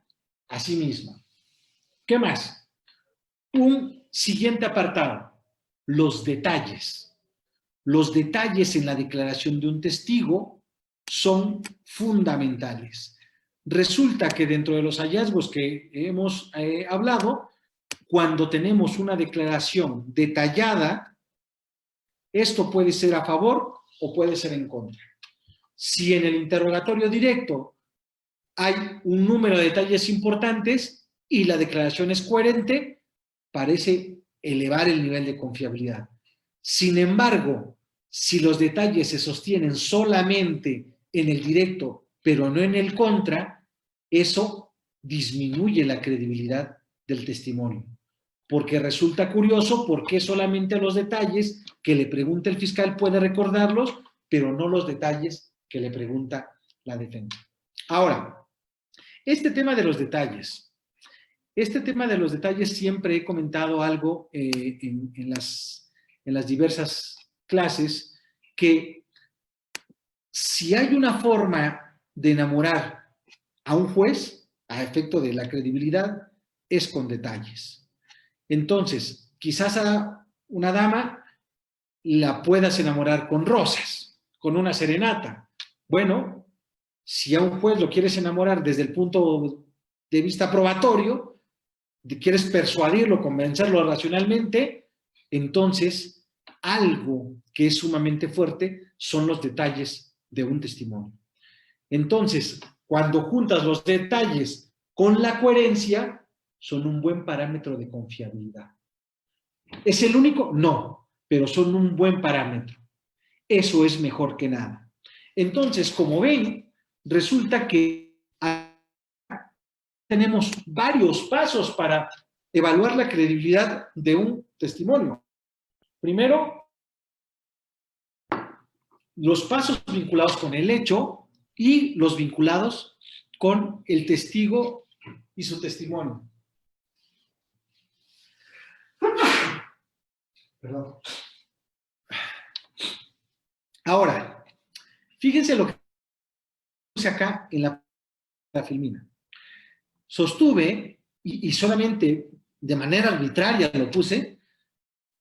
Speaker 2: a sí misma. ¿Qué más? Un siguiente apartado, los detalles. Los detalles en la declaración de un testigo son fundamentales. Resulta que dentro de los hallazgos que hemos hablado, cuando tenemos una declaración detallada, esto puede ser a favor o puede ser en contra. Si en el interrogatorio directo hay un número de detalles importantes y la declaración es coherente, parece elevar el nivel de confiabilidad. Sin embargo, si los detalles se sostienen solamente en el directo, pero no en el contra, eso disminuye la credibilidad del testimonio. Porque resulta curioso por qué solamente los detalles que le pregunta el fiscal puede recordarlos, pero no los detalles que le pregunta la defensa. Ahora, este tema de los detalles siempre he comentado algo en las diversas clases, que si hay una forma de enamorar a un juez a efecto de la credibilidad, es con detalles. Entonces, quizás a una dama la puedas enamorar con rosas, con una serenata. Bueno, si a un juez lo quieres enamorar desde el punto de vista probatorio, quieres persuadirlo, convencerlo racionalmente, entonces algo que es sumamente fuerte son los detalles de un testimonio. Entonces, cuando juntas los detalles con la coherencia, son un buen parámetro de confiabilidad. ¿Es el único? No, pero son un buen parámetro. Eso es mejor que nada. Entonces, como ven, resulta que tenemos varios pasos para evaluar la credibilidad de un testimonio. Primero, los pasos vinculados con el hecho y los vinculados con el testigo y su testimonio. Perdón. Ahora, fíjense lo que puse acá en la filmina. Sostuve, y solamente de manera arbitraria lo puse,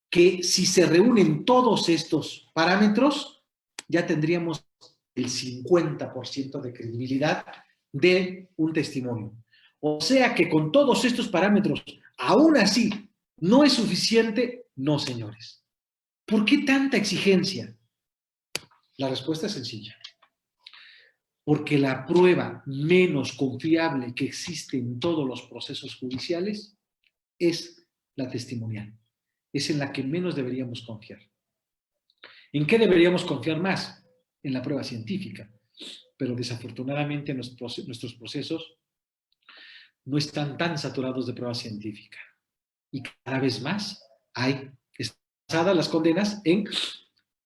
Speaker 2: que si se reúnen todos estos parámetros, ya tendríamos el 50% de credibilidad de un testimonio. O sea que con todos estos parámetros, aún así, ¿no es suficiente? No, señores. ¿Por qué tanta exigencia? La respuesta es sencilla. Porque la prueba menos confiable que existe en todos los procesos judiciales es la testimonial. Es en la que menos deberíamos confiar. ¿En qué deberíamos confiar más? En la prueba científica. Pero desafortunadamente nuestros procesos no están tan saturados de prueba científica. Y cada vez más hay basadas las condenas en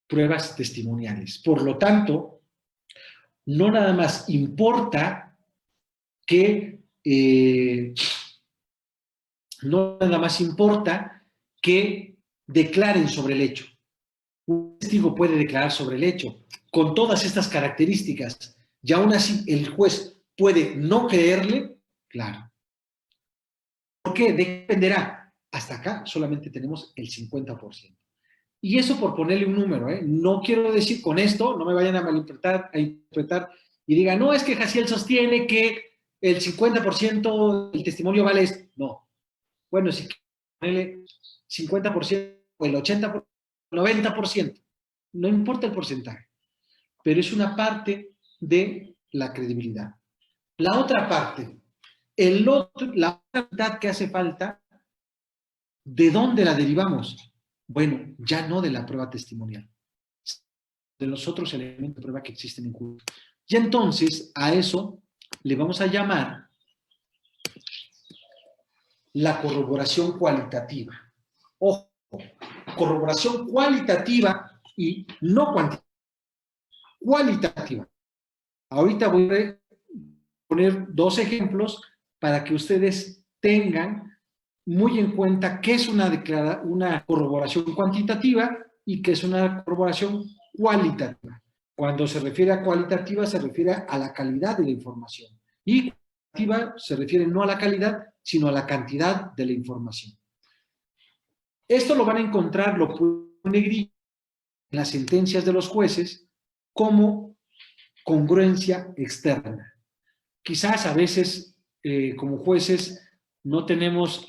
Speaker 2: pruebas testimoniales. Por lo tanto, no nada más importa que declaren sobre el hecho. Un testigo puede declarar sobre el hecho con todas estas características y aún así el juez puede no creerle, claro. ¿Por qué? Dependerá. Hasta acá solamente tenemos el 50%. Y eso por ponerle un número, ¿eh? No quiero decir con esto, no me vayan a malinterpretar y digan, no, es que Jaciel sostiene que el 50% del testimonio vale esto. No. Bueno, si ponerle 50% o el 80%, 90%, no importa el porcentaje, pero es una parte de la credibilidad. La otra parte, la otra mitad que hace falta, ¿de dónde la derivamos? Bueno, ya no de la prueba testimonial, de los otros elementos de prueba que existen en juicio. Y entonces a eso le vamos a llamar la corroboración cualitativa. Ojo, corroboración cualitativa y no cuantitativa. Cualitativa. Ahorita voy a poner dos ejemplos para que ustedes tengan muy en cuenta qué es una corroboración cuantitativa y qué es una corroboración cualitativa. Cuando se refiere a cualitativa, se refiere a la calidad de la información. Y cuantitativa se refiere no a la calidad, sino a la cantidad de la información. Esto lo van a encontrar, lo pone negrito en las sentencias de los jueces, como congruencia externa. Quizás a veces, como jueces, no tenemos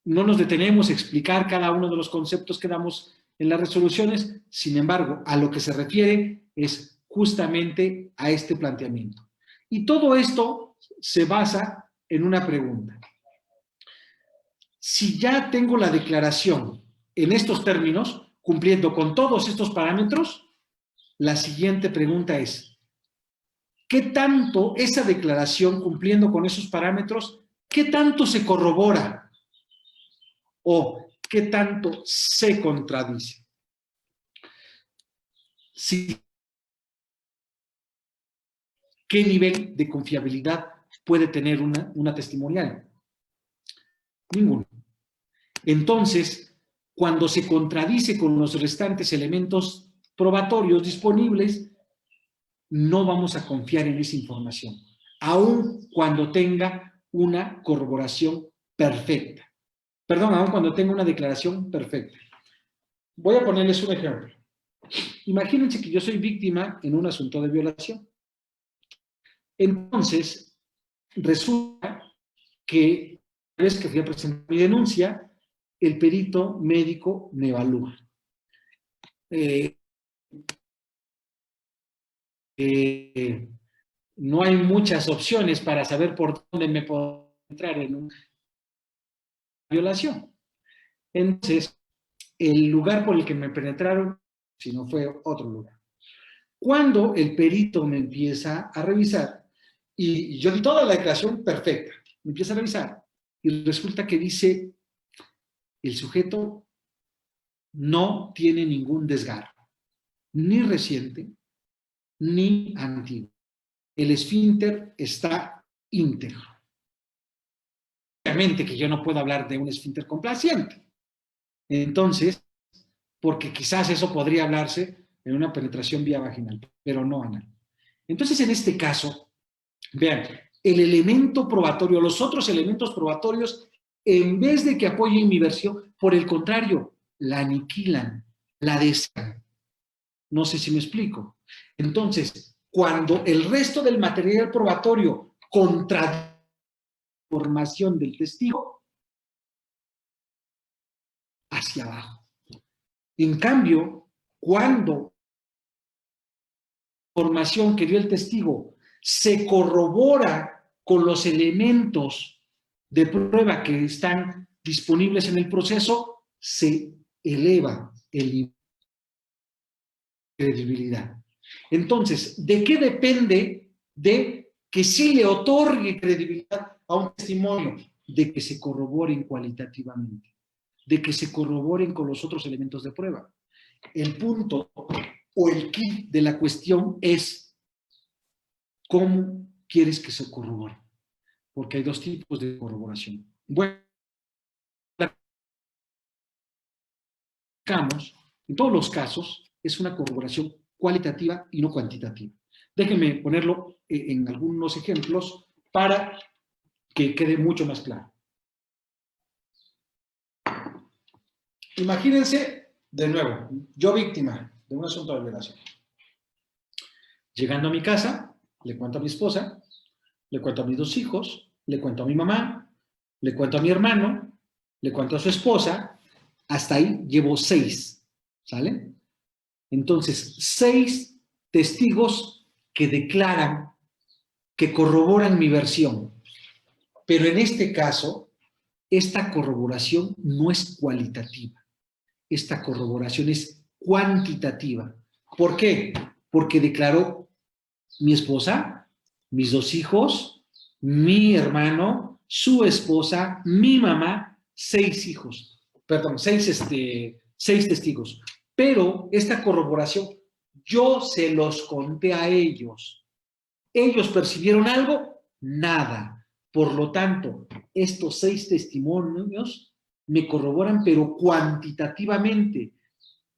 Speaker 2: no nos detenemos a explicar cada uno de los conceptos que damos en las resoluciones, sin embargo, a lo que se refiere es justamente a este planteamiento. Y todo esto se basa en una pregunta. Si ya tengo la declaración en estos términos, cumpliendo con todos estos parámetros, la siguiente pregunta es, ¿qué tanto esa declaración, cumpliendo con esos parámetros, qué tanto se corrobora o qué tanto se contradice? Sí. ¿Qué nivel de confiabilidad puede tener una testimonial? Ninguno. Entonces, cuando se contradice con los restantes elementos probatorios disponibles, no vamos a confiar en esa información, aun cuando tenga una corroboración perfecta. Perdón, aun cuando tenga una declaración perfecta. Voy a ponerles un ejemplo. Imagínense que yo soy víctima en un asunto de violación. Entonces, resulta que una vez que fui a presentar mi denuncia, el perito médico me evalúa. No hay muchas opciones para saber por dónde me puedo entrar en una violación. Entonces, el lugar por el que me penetraron, si no fue otro lugar. Cuando el perito me empieza a revisar, y yo di toda la declaración perfecta, me empieza a revisar, y resulta que dice, el sujeto no tiene ningún desgarro, ni reciente, ni antiguo. El esfínter está íntegro. Obviamente que yo no puedo hablar de un esfínter complaciente. Entonces, porque quizás eso podría hablarse en una penetración vía vaginal, pero no anal. Entonces, en este caso, vean, el elemento probatorio, los otros elementos probatorios, en vez de que apoyen mi versión, por el contrario, la aniquilan, la deshagan. No sé si me explico. Entonces, cuando el resto del material probatorio contradice la información del testigo, hacia abajo. En cambio, cuando la información que dio el testigo se corrobora con los elementos de prueba que están disponibles en el proceso, se eleva el nivel de credibilidad. Entonces, ¿de qué depende de que sí le otorgue credibilidad a un testimonio? De que se corroboren cualitativamente, de que se corroboren con los otros elementos de prueba. El punto o el kit de la cuestión es ¿cómo quieres que se corrobore? Porque hay dos tipos de corroboración. Bueno, en todos los casos es una corroboración cualitativa y no cuantitativa. Déjenme ponerlo en algunos ejemplos para que quede mucho más claro. Imagínense, de nuevo, yo víctima de un asunto de violación. Llegando a mi casa, le cuento a mi esposa, le cuento a mis dos hijos, le cuento a mi mamá, le cuento a mi hermano, le cuento a su esposa, hasta ahí llevo 6, ¿sale? Entonces, 6 testigos que declaran, que corroboran mi versión. Pero en este caso, esta corroboración no es cualitativa. Esta corroboración es cuantitativa. ¿Por qué? Porque declaró mi esposa, mis 2 hijos, mi hermano, su esposa, mi mamá, 6 hijos. Perdón, 6 testigos. Pero esta corroboración, yo se los conté a ellos. ¿Ellos percibieron algo? Nada. Por lo tanto, estos 6 testimonios me corroboran, pero cuantitativamente,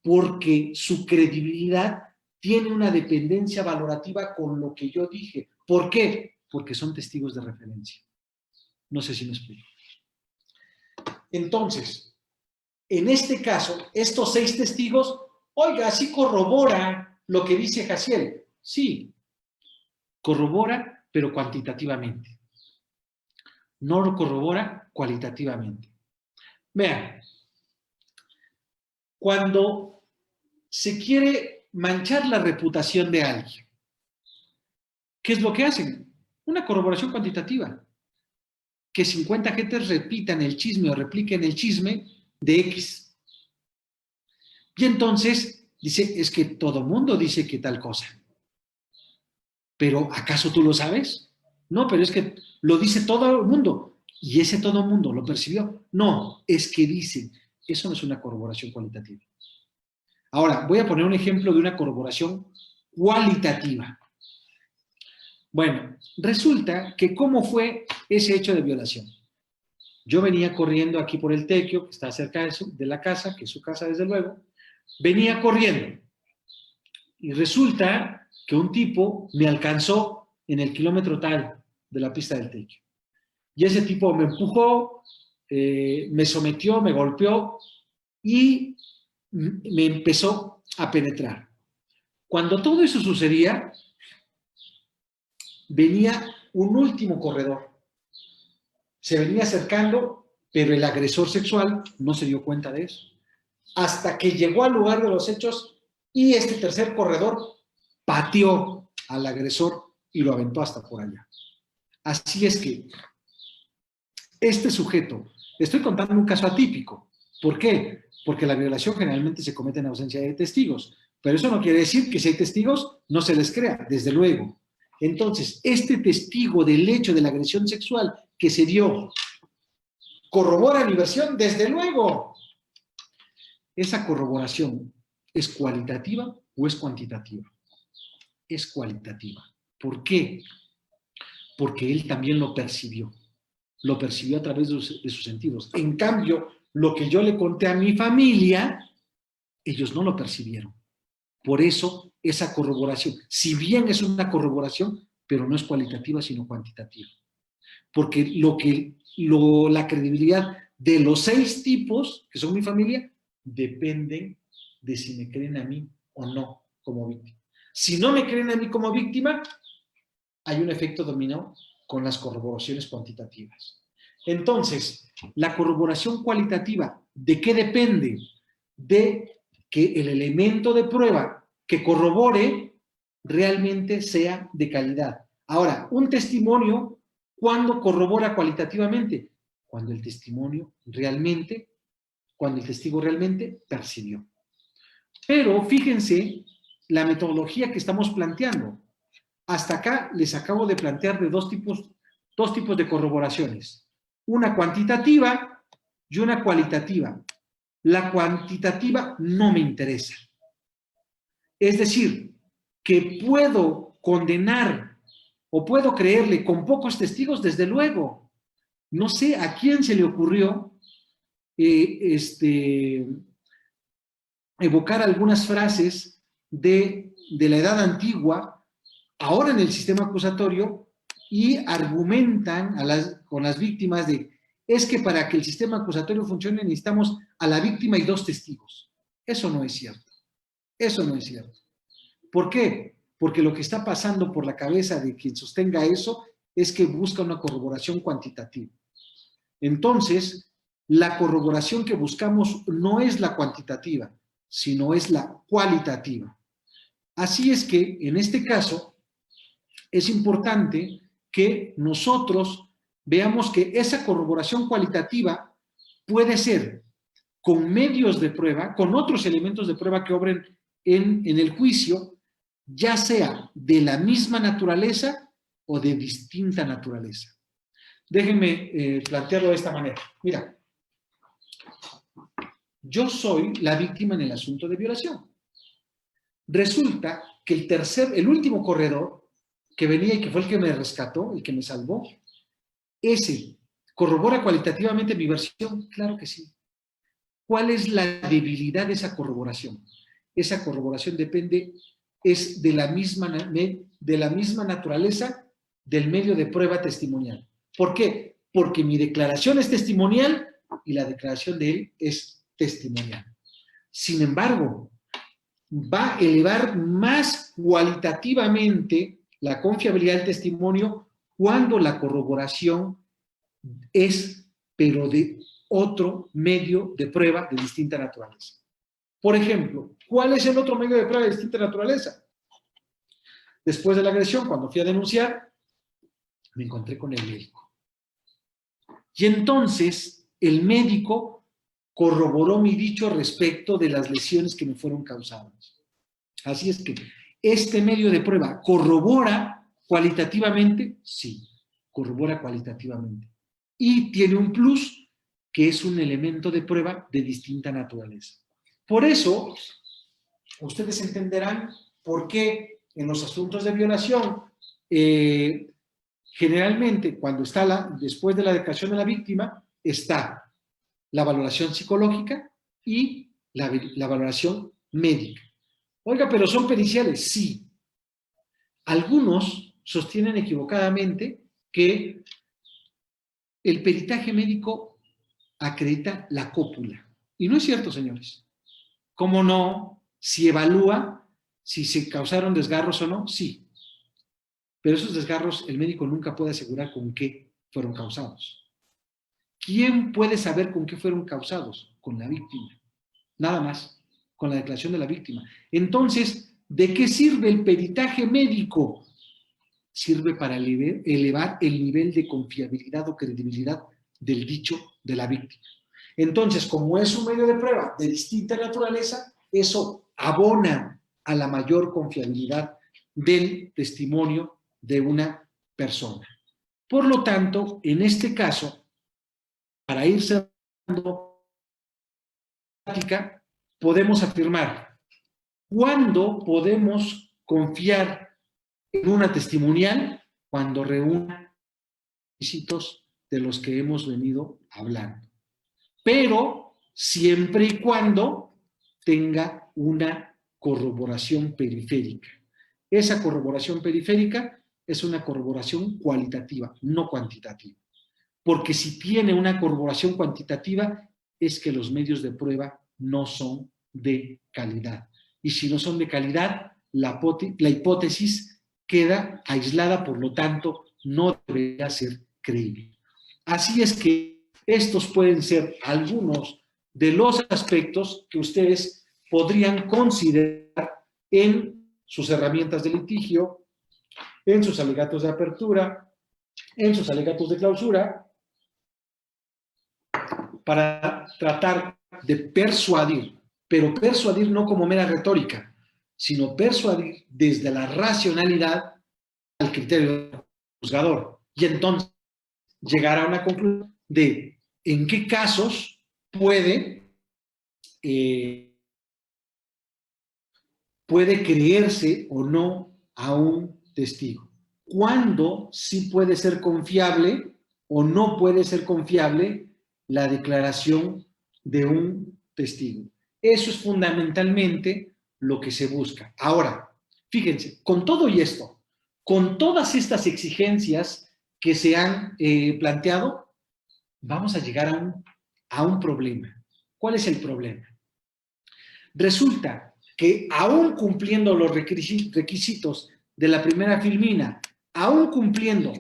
Speaker 2: porque su credibilidad tiene una dependencia valorativa con lo que yo dije. ¿Por qué? Porque son testigos de referencia. No sé si me explico. Entonces, en este caso, estos 6 testigos, oiga, sí corrobora lo que dice Jaciel. Sí, corrobora, pero cuantitativamente. No lo corrobora cualitativamente. Vean, cuando se quiere manchar la reputación de alguien, ¿qué es lo que hacen? Una corroboración cuantitativa. Que 50 gentes repitan el chisme o repliquen el chisme de X. Y entonces dice, es que todo mundo dice que tal cosa. ¿Pero acaso tú lo sabes? No, pero es que lo dice todo el mundo. ¿Y ese todo el mundo lo percibió? No, es que dice. Eso no es una corroboración cualitativa. Ahora, voy a poner un ejemplo de una corroboración cualitativa. Bueno, resulta que ¿cómo fue ese hecho de violación? Yo venía corriendo aquí por el tequio, que está cerca de la casa, que es su casa desde luego. Venía corriendo. Y resulta que un tipo me alcanzó en el kilómetro tal de la pista del tequio. Y ese tipo me empujó, me sometió, me golpeó y me empezó a penetrar. Cuando todo eso sucedía, venía un último corredor. Se venía acercando, pero el agresor sexual no se dio cuenta de eso. Hasta que llegó al lugar de los hechos y este tercer corredor pateó al agresor y lo aventó hasta por allá. Así es que este sujeto, estoy contando un caso atípico. ¿Por qué? Porque la violación generalmente se comete en ausencia de testigos. Pero eso no quiere decir que si hay testigos no se les crea, desde luego. Entonces, este testigo del hecho de la agresión sexual que se dio, ¿corrobora mi versión? Desde luego. ¿Esa corroboración es cualitativa o es cuantitativa? Es cualitativa. ¿Por qué? Porque él también lo percibió a través de sus sentidos. En cambio, lo que yo le conté a mi familia, ellos no lo percibieron. Por eso, esa corroboración, si bien es una corroboración, pero no es cualitativa, sino cuantitativa. Porque la credibilidad de los 6 tipos, que son mi familia, dependen de si me creen a mí o no como víctima. Si no me creen a mí como víctima, hay un efecto dominó con las corroboraciones cuantitativas. Entonces, la corroboración cualitativa, ¿de qué depende? De que el elemento de prueba que corrobore realmente sea de calidad. Ahora, un testimonio, ¿cuándo corrobora cualitativamente? Cuando el testigo realmente percibió. Pero fíjense la metodología que estamos planteando. Hasta acá les acabo de plantear de dos tipos de corroboraciones. Una cuantitativa y una cualitativa. La cuantitativa no me interesa. Es decir, que puedo condenar o puedo creerle con pocos testigos, desde luego. No sé a quién se le ocurrió evocar algunas frases de la edad antigua, ahora en el sistema acusatorio, y argumentan con las víctimas es que para que el sistema acusatorio funcione necesitamos a la víctima y 2 testigos. Eso no es cierto. Eso no es cierto. ¿Por qué? Porque lo que está pasando por la cabeza de quien sostenga eso es que busca una corroboración cuantitativa. Entonces, la corroboración que buscamos no es la cuantitativa, sino es la cualitativa. Así es que, en este caso, es importante que nosotros veamos que esa corroboración cualitativa puede ser con medios de prueba, con otros elementos de prueba que obren en el juicio, ya sea de la misma naturaleza o de distinta naturaleza. Déjenme plantearlo de esta manera. Mira, yo soy la víctima en el asunto de violación. Resulta que el último corredor que venía y que fue el que me rescató, el que me salvó, ese corrobora cualitativamente mi versión. Claro que sí. ¿Cuál es la debilidad de esa corroboración? Esa corroboración es de la misma naturaleza del medio de prueba testimonial. ¿Por qué? Porque mi declaración es testimonial y la declaración de él es testimonial. Sin embargo, va a elevar más cualitativamente la confiabilidad del testimonio cuando la corroboración es, pero de otro medio de prueba de distinta naturaleza. Por ejemplo, ¿cuál es el otro medio de prueba de distinta naturaleza? Después de la agresión, cuando fui a denunciar, me encontré con el médico. Y entonces, el médico corroboró mi dicho respecto de las lesiones que me fueron causadas. Así es que, ¿este medio de prueba corrobora cualitativamente? Sí, corrobora cualitativamente. Y tiene un plus, que es un elemento de prueba de distinta naturaleza. Por eso, ustedes entenderán por qué en los asuntos de violación, generalmente, cuando está después de la declaración de la víctima, está la valoración psicológica y la valoración médica. Oiga, pero son periciales, sí. Algunos sostienen equivocadamente que el peritaje médico acredita la cópula. Y no es cierto, señores. ¿Cómo no? Si evalúa si se causaron desgarros o no, sí. Pero esos desgarros el médico nunca puede asegurar con qué fueron causados. ¿Quién puede saber con qué fueron causados? Con la víctima. Nada más, con la declaración de la víctima. Entonces, ¿de qué sirve el peritaje médico? Sirve para elevar el nivel de confiabilidad o credibilidad del dicho de la víctima. Entonces, como es un medio de prueba de distinta naturaleza, eso abona a la mayor confiabilidad del testimonio de una persona. Por lo tanto, en este caso, para ir cerrando la práctica, podemos afirmar, ¿cuándo podemos confiar en una testimonial? Cuando reúna requisitos de los que hemos venido hablando. Pero siempre y cuando tenga una corroboración periférica. Esa corroboración periférica es una corroboración cualitativa, no cuantitativa. Porque si tiene una corroboración cuantitativa, es que los medios de prueba no son de calidad. Y si no son de calidad, la hipótesis queda aislada, por lo tanto, no debería ser creíble. Así es que estos pueden ser algunos de los aspectos que ustedes podrían considerar en sus herramientas de litigio, en sus alegatos de apertura, en sus alegatos de clausura, para tratar de persuadir, pero persuadir no como mera retórica, sino persuadir desde la racionalidad al criterio del juzgador. Y entonces llegar a una conclusión de en qué casos puede creerse o no a un testigo. ¿Cuándo sí puede ser confiable o no puede ser confiable la declaración de un testigo? Eso es fundamentalmente lo que se busca. Ahora, fíjense, con todo y esto, con todas estas exigencias que se han planteado, vamos a llegar a un problema. ¿Cuál es el problema? Resulta que aún cumpliendo los requisitos de la primera filmina, aún cumpliendo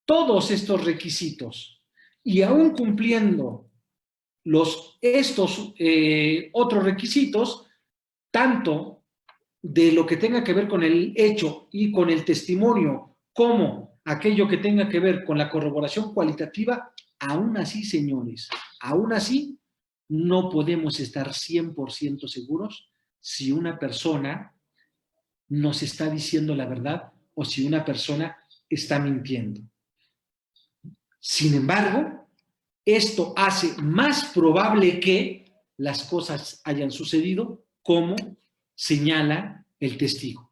Speaker 2: todos estos requisitos y aún cumpliendo estos otros requisitos, tanto de lo que tenga que ver con el hecho y con el testimonio, como aquello que tenga que ver con la corroboración cualitativa, aún así, señores, aún así, no podemos estar 100% seguros si una persona nos está diciendo la verdad o si una persona está mintiendo. Sin embargo, esto hace más probable que las cosas hayan sucedido como señala el testigo.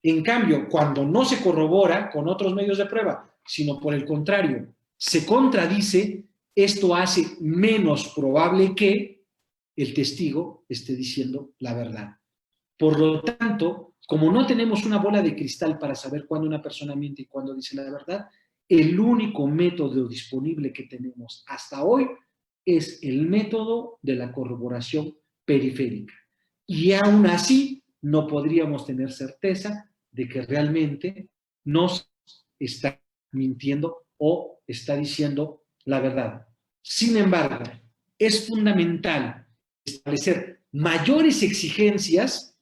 Speaker 2: En cambio, cuando no se corrobora con otros medios de prueba, sino por el contrario, se contradice, esto hace menos probable que el testigo esté diciendo la verdad. Por lo tanto, como no tenemos una bola de cristal para saber cuándo una persona miente y cuándo dice la verdad, el único método disponible que tenemos hasta hoy es el método de la corroboración periférica. Y aún así, no podríamos tener certeza de que realmente nos está mintiendo o está diciendo la verdad. Sin embargo, es fundamental establecer mayores exigencias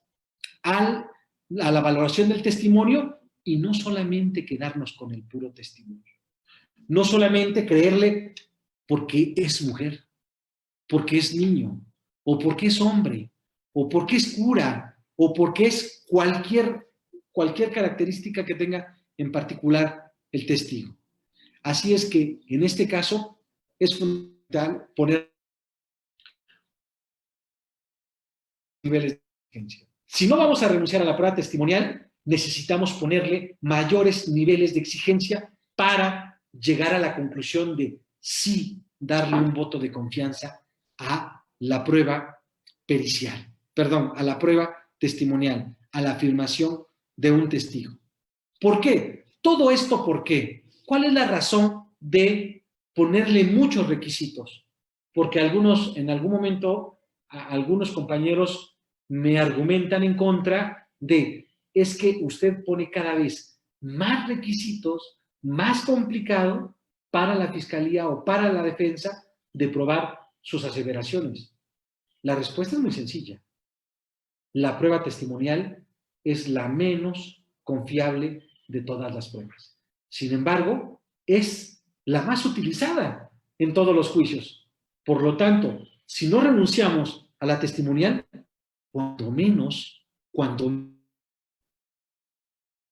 Speaker 2: a la valoración del testimonio y no solamente quedarnos con el puro testimonio. No solamente creerle porque es mujer, porque es niño, o porque es hombre, o porque es cura, o porque es cualquier característica que tenga en particular el testigo. Así es que, en este caso, es fundamental poner niveles de exigencia. Si no vamos a renunciar a la prueba testimonial, necesitamos ponerle mayores niveles de exigencia para llegar a la conclusión de sí darle un voto de confianza a la prueba pericial, perdón, a la prueba testimonial, a la afirmación de un testigo. ¿Por qué? Todo esto, ¿por qué? ¿Cuál es la razón de ponerle muchos requisitos? Porque en algún momento, algunos compañeros me argumentan en contra de, es que usted pone cada vez más requisitos, más complicado para la fiscalía o para la defensa de probar sus aseveraciones. La respuesta es muy sencilla. La prueba testimonial es la menos confiable de todas las pruebas. Sin embargo, es la más utilizada en todos los juicios. Por lo tanto, si no renunciamos a la testimonial, cuando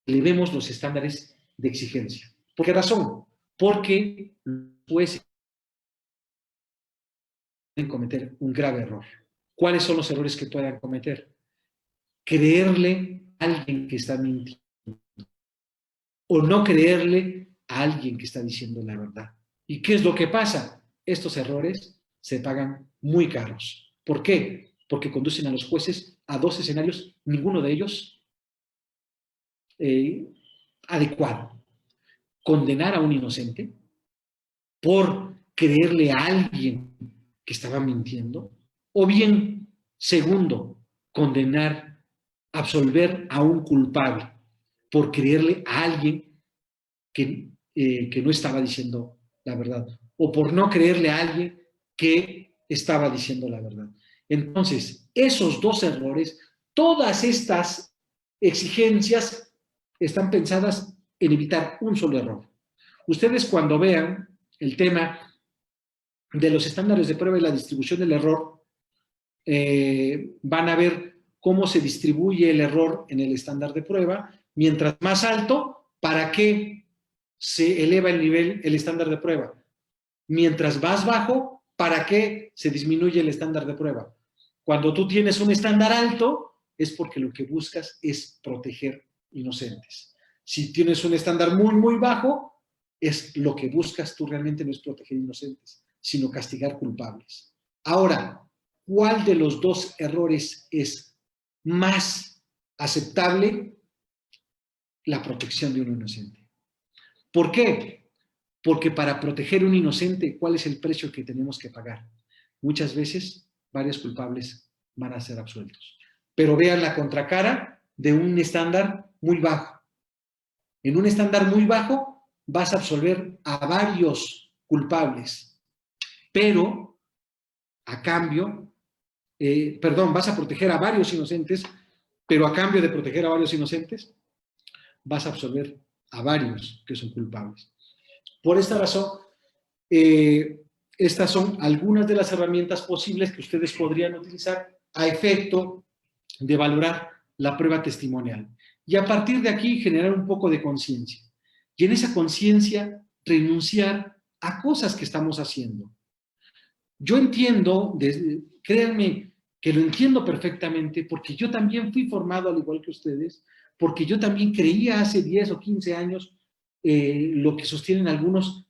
Speaker 2: elevemos los estándares de exigencia. ¿Por qué razón? Porque los jueces pueden cometer un grave error. ¿Cuáles son los errores que puedan cometer? Creerle a alguien que está mintiendo o no creerle a alguien que está diciendo la verdad. ¿Y qué es lo que pasa? Estos errores se pagan muy caros. ¿Por qué? Porque conducen a los jueces a dos escenarios, ninguno de ellos adecuado. Condenar a un inocente por creerle a alguien que estaba mintiendo, o bien, segundo, condenar, absolver a un culpable por creerle a alguien que no estaba diciendo la verdad, o por no creerle a alguien que estaba diciendo la verdad. Entonces, esos dos errores, todas estas exigencias están pensadas en evitar un solo error. Ustedes cuando vean el tema de los estándares de prueba y la distribución del error, van a ver cómo se distribuye el error en el estándar de prueba. Mientras más alto, ¿para qué se eleva el estándar de prueba? Mientras más bajo, ¿para qué se disminuye el estándar de prueba? Cuando tú tienes un estándar alto, es porque lo que buscas es proteger inocentes. Si tienes un estándar muy, muy bajo, es lo que buscas tú realmente no es proteger inocentes, sino castigar culpables. Ahora, ¿cuál de los dos errores es más aceptable? La protección de un inocente. ¿Por qué? Porque para proteger a un inocente, ¿cuál es el precio que tenemos que pagar? Muchas veces, varios culpables van a ser absueltos. Pero vean la contracara de un estándar muy bajo. En un estándar muy bajo, vas a absolver a varios culpables, pero a cambio, vas a proteger a varios inocentes, pero a cambio de proteger a varios inocentes, vas a absolver a varios que son culpables. Por esta razón, estas son algunas de las herramientas posibles que ustedes podrían utilizar a efecto de valorar la prueba testimonial. Y a partir de aquí generar un poco de conciencia. Y en esa conciencia renunciar a cosas que estamos haciendo. Yo entiendo, créanme que lo entiendo perfectamente, porque yo también fui formado al igual que ustedes, porque yo también creía hace 10 o 15 años lo que sostienen algunos,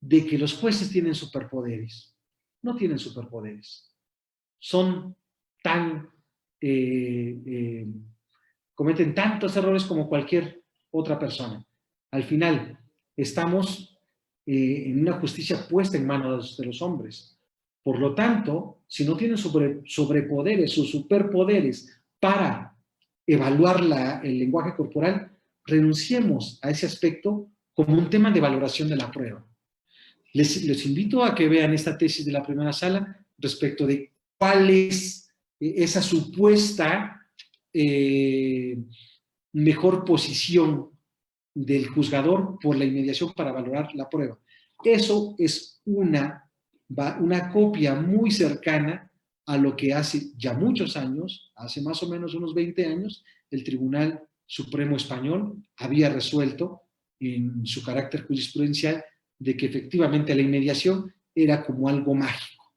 Speaker 2: de que los jueces tienen superpoderes. No tienen superpoderes. son cometen tantos errores como cualquier otra persona. Al final, estamos en una justicia puesta en manos de los hombres. Por lo tanto, si no tienen sobrepoderes o superpoderes para evaluar el lenguaje corporal, renunciemos a ese aspecto como un tema de valoración de la prueba. Les invito a que vean esta tesis de la primera sala respecto de cuál es esa supuesta mejor posición del juzgador por la inmediación para valorar la prueba. Eso es una copia muy cercana a lo que hace ya muchos años, hace más o menos unos 20 años, el Tribunal Supremo Español había resuelto en su carácter jurisprudencial de que efectivamente la inmediación era como algo mágico,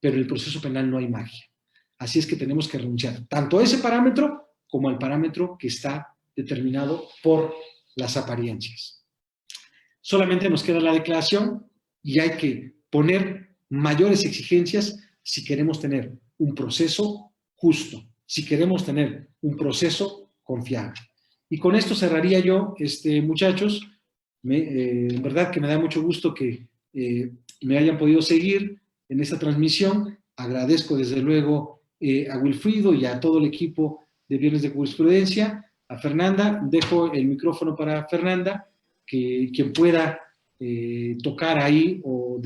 Speaker 2: pero en el proceso penal no hay magia. Así es que tenemos que renunciar tanto a ese parámetro como al parámetro que está determinado por las apariencias. Solamente nos queda la declaración y hay que poner mayores exigencias si queremos tener un proceso justo, si queremos tener un proceso confiable. Y con esto cerraría yo, muchachos. En verdad que me da mucho gusto que me hayan podido seguir en esta transmisión. Agradezco desde luego a Wilfrido y a todo el equipo de Viernes de Jurisprudencia. A Fernanda, dejo el micrófono para Fernanda, quien pueda tocar ahí o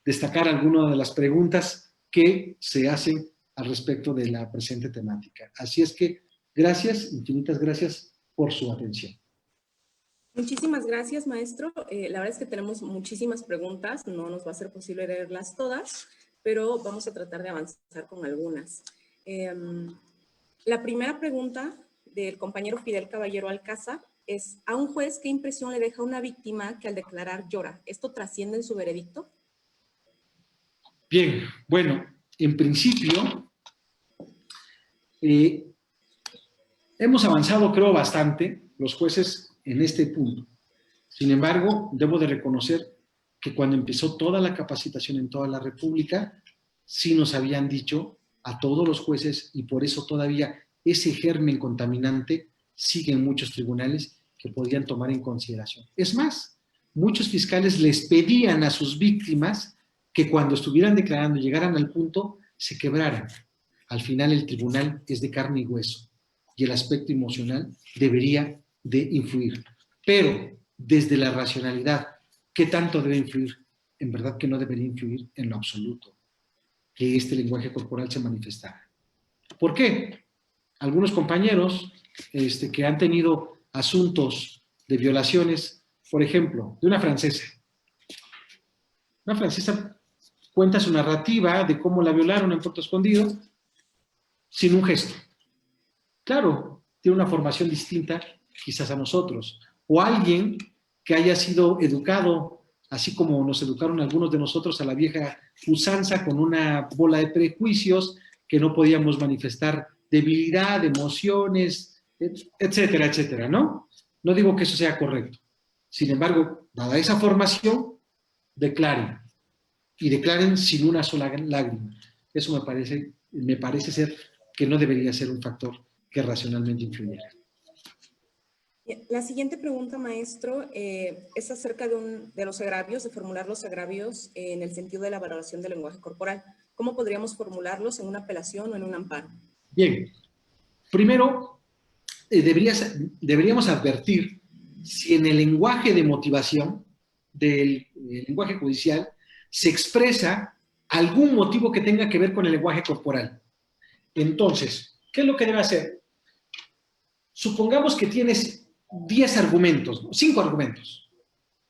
Speaker 2: destacar alguna de las preguntas que se hacen al respecto de la presente temática. Así es que gracias, infinitas gracias por su atención.
Speaker 1: Muchísimas gracias, maestro. La verdad es que tenemos muchísimas preguntas, no nos va a ser posible leerlas todas, pero vamos a tratar de avanzar con algunas. La primera pregunta del compañero Fidel Caballero Alcázar es: ¿a un juez qué impresión le deja una víctima que al declarar llora? ¿Esto trasciende en su veredicto?
Speaker 2: Bien, bueno, en principio hemos avanzado, creo, bastante los jueces en este punto. Sin embargo, debo de reconocer que cuando empezó toda la capacitación en toda la República, sí nos habían dicho a todos los jueces, y por eso todavía ese germen contaminante sigue en muchos tribunales que podían tomar en consideración. Es más, muchos fiscales les pedían a sus víctimas que cuando estuvieran declarando, llegaran al punto, se quebraran. Al final el tribunal es de carne y hueso y el aspecto emocional debería de influir. Pero desde la racionalidad, ¿qué tanto debe influir? En verdad que no debería influir en lo absoluto que este lenguaje corporal se manifestara. ¿Por qué? Algunos compañeros que han tenido asuntos de violaciones, por ejemplo, de una francesa. Una francesa cuenta su narrativa de cómo la violaron en Puerto Escondido sin un gesto. Claro, tiene una formación distinta quizás a nosotros. O alguien que haya sido educado, así como nos educaron algunos de nosotros a la vieja usanza, con una bola de prejuicios, que no podíamos manifestar debilidad, emociones, etcétera, etcétera, ¿no? No digo que eso sea correcto. Sin embargo, dada esa formación, declaren. Y declaren sin una sola lágrima. Eso me parece ser que no debería ser un factor que racionalmente influyera.
Speaker 1: La siguiente pregunta, maestro, es acerca de los agravios, de formular los agravios en el sentido de la valoración del lenguaje corporal. ¿Cómo podríamos formularlos en una apelación o en un amparo?
Speaker 2: Bien, primero deberíamos advertir si en el lenguaje de motivación del lenguaje judicial se expresa algún motivo que tenga que ver con el lenguaje corporal. Entonces, ¿qué es lo que debe hacer? Supongamos que tienes 10 argumentos, 5 argumentos.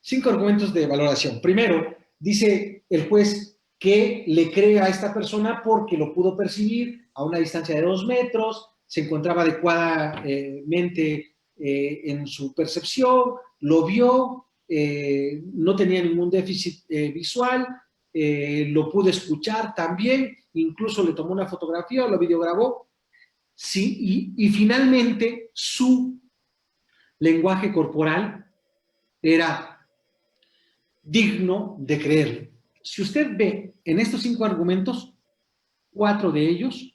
Speaker 2: 5 argumentos de valoración. Primero, dice el juez que le cree a esta persona porque lo pudo percibir a una distancia de 2 metros, se encontraba adecuadamente en su percepción, lo vio, no tenía ningún déficit visual, lo pudo escuchar también, incluso le tomó una fotografía o lo videograbó. Sí, y finalmente su lenguaje corporal era digno de creerlo. Si usted ve en estos 5 argumentos, 4 de ellos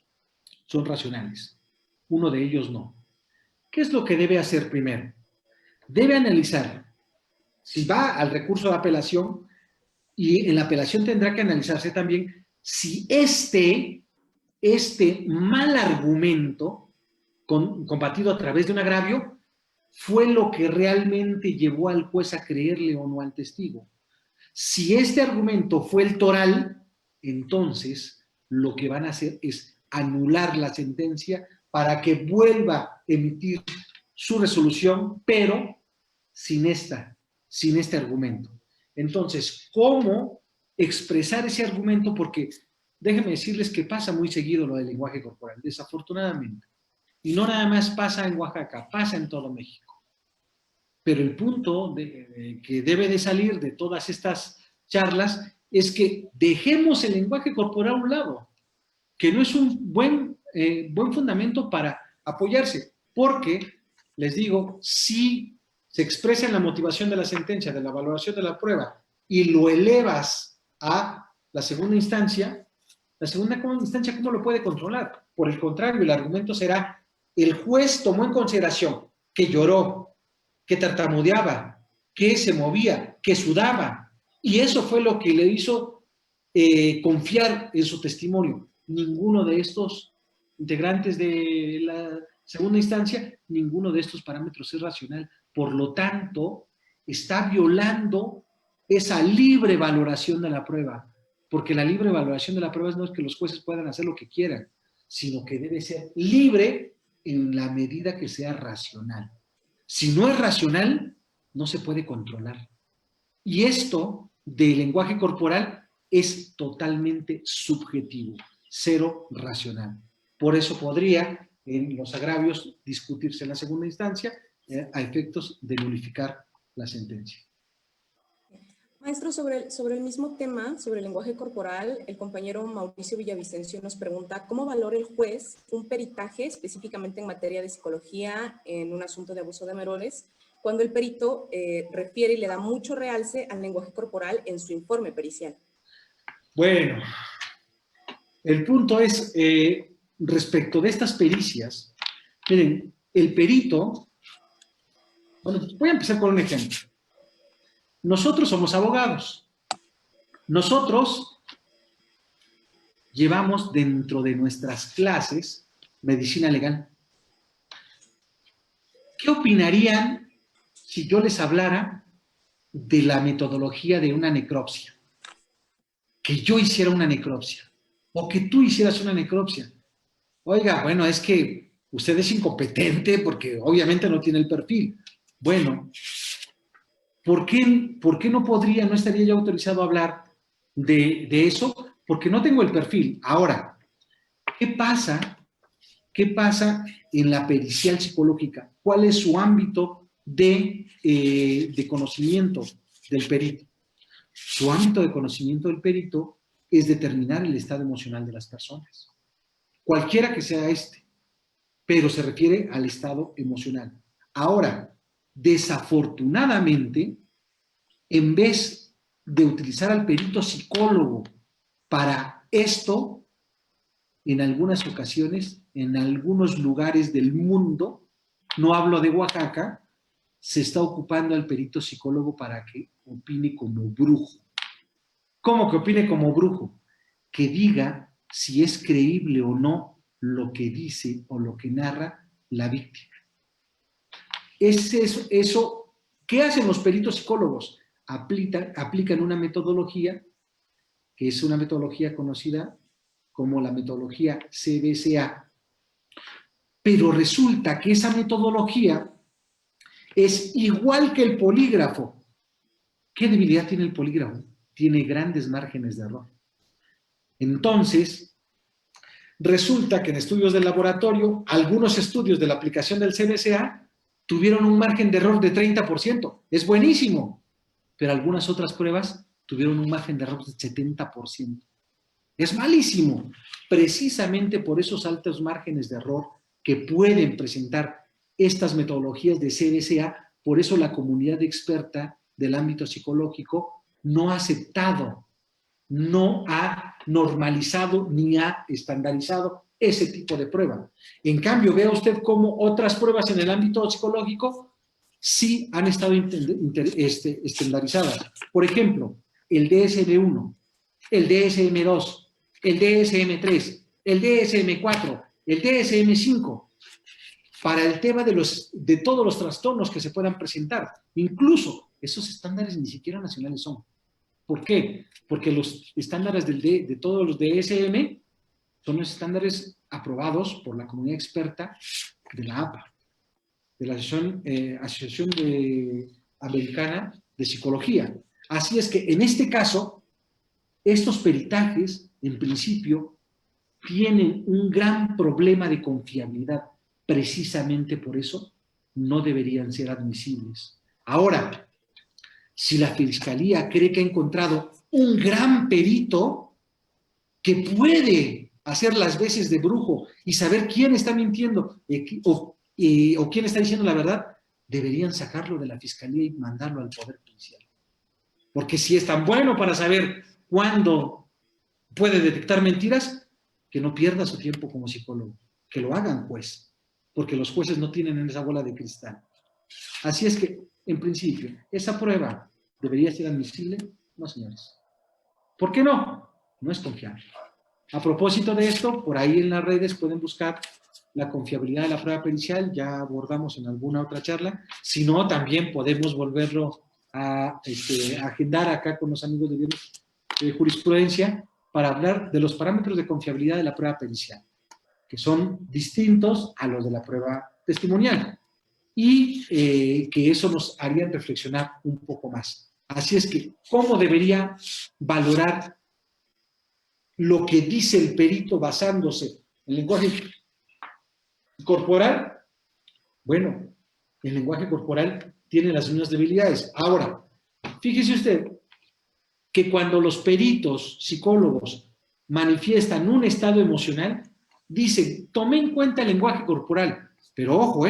Speaker 2: son racionales, 1 de ellos no. ¿Qué es lo que debe hacer primero? Debe analizar, si va al recurso de apelación, y en la apelación tendrá que analizarse también si este mal argumento combatido a través de un agravio fue lo que realmente llevó al juez a creerle o no al testigo. Si este argumento fue el toral, entonces lo que van a hacer es anular la sentencia para que vuelva a emitir su resolución, pero sin este argumento. Entonces, ¿cómo expresar ese argumento? Porque déjenme decirles que pasa muy seguido lo del lenguaje corporal, desafortunadamente. Y no nada más pasa en Oaxaca, pasa en todo México. Pero el punto que debe de salir de todas estas charlas es que dejemos el lenguaje corporal a un lado, que no es un buen fundamento para apoyarse, porque, les digo, si se expresa en la motivación de la sentencia, de la valoración de la prueba, y lo elevas a la segunda instancia, ¿cómo lo puede controlar? Por el contrario, el argumento será, el juez tomó en consideración que lloró, que tartamudeaba, que se movía, que sudaba, y eso fue lo que le hizo confiar en su testimonio. Ninguno de estos integrantes de la segunda instancia, ninguno de estos parámetros es racional. Por lo tanto, está violando esa libre valoración de la prueba, porque la libre valoración de la prueba no es que los jueces puedan hacer lo que quieran, sino que debe ser libre en la medida que sea racional. Si no es racional, no se puede controlar. Y esto del lenguaje corporal es totalmente subjetivo, cero racional. Por eso podría, en los agravios, discutirse en la segunda instancia a efectos de nulificar la sentencia.
Speaker 1: Maestro, sobre el mismo tema, sobre el lenguaje corporal, el compañero Mauricio Villavicencio nos pregunta ¿cómo valora el juez un peritaje específicamente en materia de psicología en un asunto de abuso de menores cuando el perito refiere y le da mucho realce al lenguaje corporal en su informe pericial?
Speaker 2: Bueno, el punto es, respecto de estas pericias, miren, el perito, bueno, voy a empezar con un ejemplo. Nosotros somos abogados. Nosotros llevamos dentro de nuestras clases medicina legal. ¿Qué opinarían si yo les hablara de la metodología de una necropsia? Que yo hiciera una necropsia o que tú hicieras una necropsia. Oiga, bueno, es que usted es incompetente porque obviamente no tiene el perfil. Bueno, ¿por qué no estaría yo autorizado a hablar de eso? Porque no tengo el perfil. Ahora, ¿qué pasa en la pericial psicológica? ¿Cuál es su ámbito de conocimiento del perito? Su ámbito de conocimiento del perito es determinar el estado emocional de las personas. Cualquiera que sea pero se refiere al estado emocional. Ahora, desafortunadamente, en vez de utilizar al perito psicólogo para esto, en algunas ocasiones, en algunos lugares del mundo, no hablo de Oaxaca, se está ocupando al perito psicólogo para que opine como brujo. ¿Cómo que opine como brujo? Que diga si es creíble o no lo que dice o lo que narra la víctima. Eso, ¿qué hacen los peritos psicólogos? Aplican una metodología, que es una metodología conocida como la metodología CBCA. Pero resulta que esa metodología es igual que el polígrafo. ¿Qué debilidad tiene el polígrafo? Tiene grandes márgenes de error. Entonces, resulta que en estudios de laboratorio, algunos estudios de la aplicación del CBCA tuvieron un margen de error de 30%. Es buenísimo. Pero algunas otras pruebas tuvieron un margen de error de 70%. Es malísimo. Precisamente por esos altos márgenes de error que pueden presentar estas metodologías de CBCA, por eso la comunidad experta del ámbito psicológico no ha aceptado, no ha normalizado ni ha estandarizado ese tipo de prueba. En cambio, vea usted cómo otras pruebas en el ámbito psicológico sí han estado estandarizadas. Por ejemplo, el DSM-1, el DSM-2, el DSM-3, el DSM-4, el DSM-5, para el tema de todos los trastornos que se puedan presentar. Incluso esos estándares ni siquiera nacionales son. ¿Por qué? Porque los estándares de todos los DSM son los estándares aprobados por la comunidad experta de la APA, de la Asociación Americana de Psicología. Así es que en este caso, estos peritajes, en principio, tienen un gran problema de confiabilidad. Precisamente por eso no deberían ser admisibles. Ahora, si la Fiscalía cree que ha encontrado un gran perito que puede hacer las veces de brujo y saber quién está mintiendo o quién está diciendo la verdad, deberían sacarlo de la Fiscalía y mandarlo al Poder Judicial. Porque si es tan bueno para saber cuándo puede detectar mentiras, que no pierda su tiempo como psicólogo. Que lo hagan, pues, porque los jueces no tienen esa bola de cristal. Así es que, en principio, ¿esa prueba debería ser admisible? No, señores. ¿Por qué no? No es confiable. A propósito de esto, por ahí en las redes pueden buscar la confiabilidad de la prueba pericial, ya abordamos en alguna otra charla. Si no, también podemos volverlo a agendar acá con los amigos de jurisprudencia para hablar de los parámetros de confiabilidad de la prueba pericial, que son distintos a los de la prueba testimonial, y que eso nos haría reflexionar un poco más. Así es que, ¿cómo debería valorar lo que dice el perito basándose en el lenguaje corporal? Bueno, el lenguaje corporal tiene las mismas debilidades. Ahora, fíjese usted que cuando los peritos psicólogos manifiestan un estado emocional, dicen, tomé en cuenta el lenguaje corporal, pero ojo,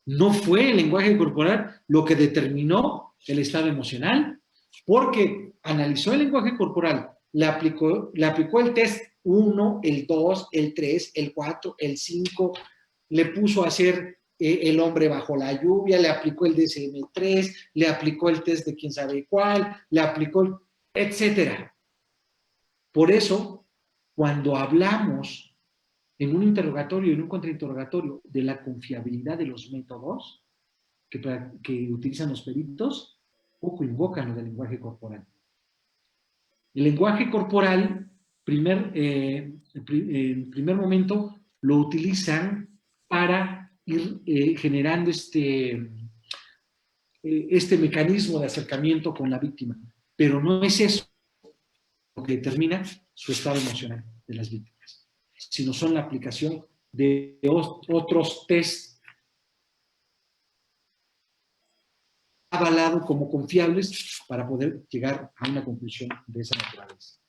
Speaker 2: no fue el lenguaje corporal lo que determinó el estado emocional, porque analizó el lenguaje corporal, le aplicó el test 1, el 2, el 3, el 4, el 5, le puso a hacer el hombre bajo la lluvia, le aplicó el DSM-3, le aplicó el test de quién sabe cuál, le aplicó, etcétera. Por eso, cuando hablamos en un interrogatorio y en un contrainterrogatorio de la confiabilidad de los métodos que utilizan los peritos, poco invocan lo del lenguaje corporal. El lenguaje corporal, en primer momento, lo utilizan para ir generando este mecanismo de acercamiento con la víctima. Pero no es eso lo que determina su estado emocional de las víctimas, sino son la aplicación de otros test avalado como confiables para poder llegar a una conclusión de esa naturaleza.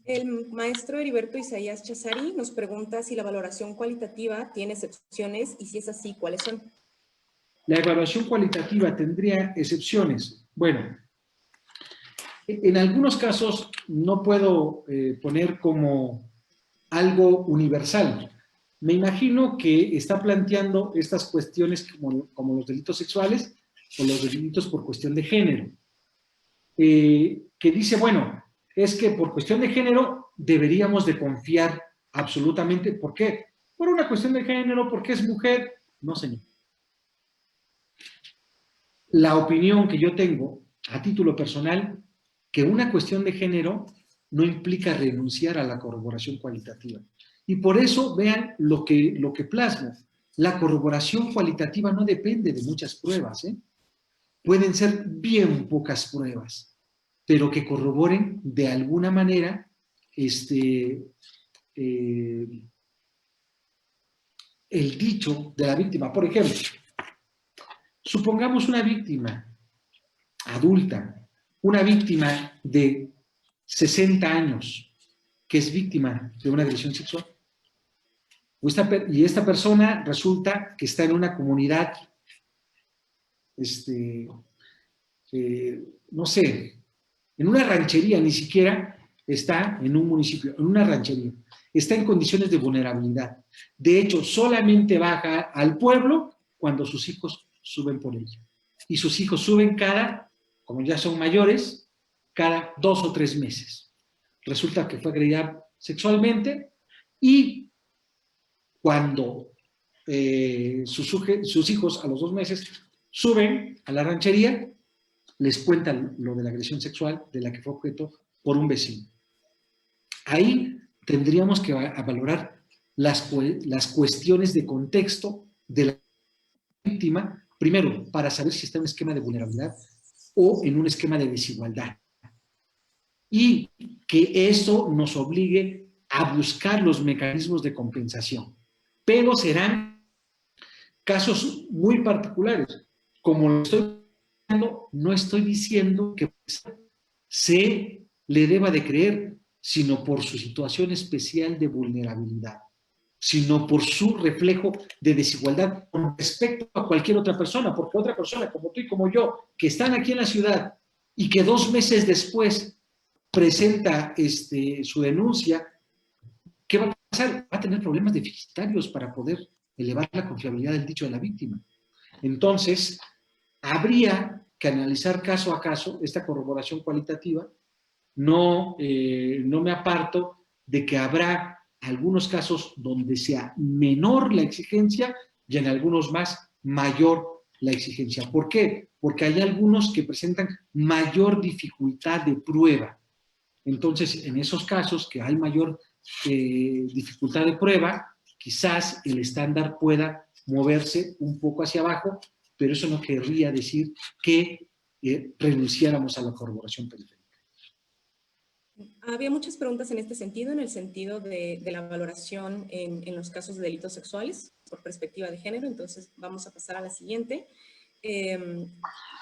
Speaker 1: El maestro Heriberto Isaías Chazari nos pregunta si la valoración cualitativa tiene excepciones y si es así, ¿cuáles son?
Speaker 2: La evaluación cualitativa tendría excepciones. Bueno, en algunos casos no puedo poner como algo universal. Me imagino que está planteando estas cuestiones como los delitos sexuales o los delitos por cuestión de género. Que dice, bueno, es que por cuestión de género deberíamos de confiar absolutamente. ¿Por qué? Por una cuestión de género, porque es mujer. No, señor. La opinión que yo tengo a título personal, que una cuestión de género no implica renunciar a la corroboración cualitativa. Y por eso vean lo que plasmo. La corroboración cualitativa no depende de muchas pruebas, Pueden ser bien pocas pruebas, pero que corroboren de alguna manera el dicho de la víctima. Por ejemplo, supongamos una víctima adulta, una víctima de 60 años, que es víctima de una agresión sexual. Y esta persona resulta que está en una comunidad, no sé, en una ranchería ni siquiera, está en un municipio, en una ranchería, está en condiciones de vulnerabilidad. De hecho, solamente baja al pueblo cuando sus hijos suben por ella. Y sus hijos suben como ya son mayores, cada 2 o 3 meses. Resulta que fue agredida sexualmente y cuando sus hijos a los 2 meses suben a la ranchería, les cuentan lo de la agresión sexual de la que fue objeto por un vecino. Ahí tendríamos que valorar las cuestiones de contexto de la víctima, primero, para saber si está en un esquema de vulnerabilidad o en un esquema de desigualdad. Y que eso nos obligue a buscar los mecanismos de compensación. Pero serán casos muy particulares. Como lo estoy diciendo, no estoy diciendo que se le deba de creer, sino por su situación especial de vulnerabilidad, sino por su reflejo de desigualdad con respecto a cualquier otra persona, porque otra persona como tú y como yo, que están aquí en la ciudad y que 2 meses después presenta su denuncia, ¿qué va a pasar? Va a tener problemas deficitarios para poder elevar la confiabilidad del dicho de la víctima. Entonces, habría que analizar caso a caso esta corroboración cualitativa. No me aparto de que habrá algunos casos donde sea menor la exigencia y en algunos más mayor la exigencia. ¿Por qué? Porque hay algunos que presentan mayor dificultad de prueba. Entonces, en esos casos que hay mayor dificultad de prueba, quizás el estándar pueda moverse un poco hacia abajo, pero eso no querría decir que renunciáramos a la corroboración periférica.
Speaker 1: Había muchas preguntas en este sentido, en el sentido de la valoración en los casos de delitos sexuales por perspectiva de género. Entonces, vamos a pasar a la siguiente.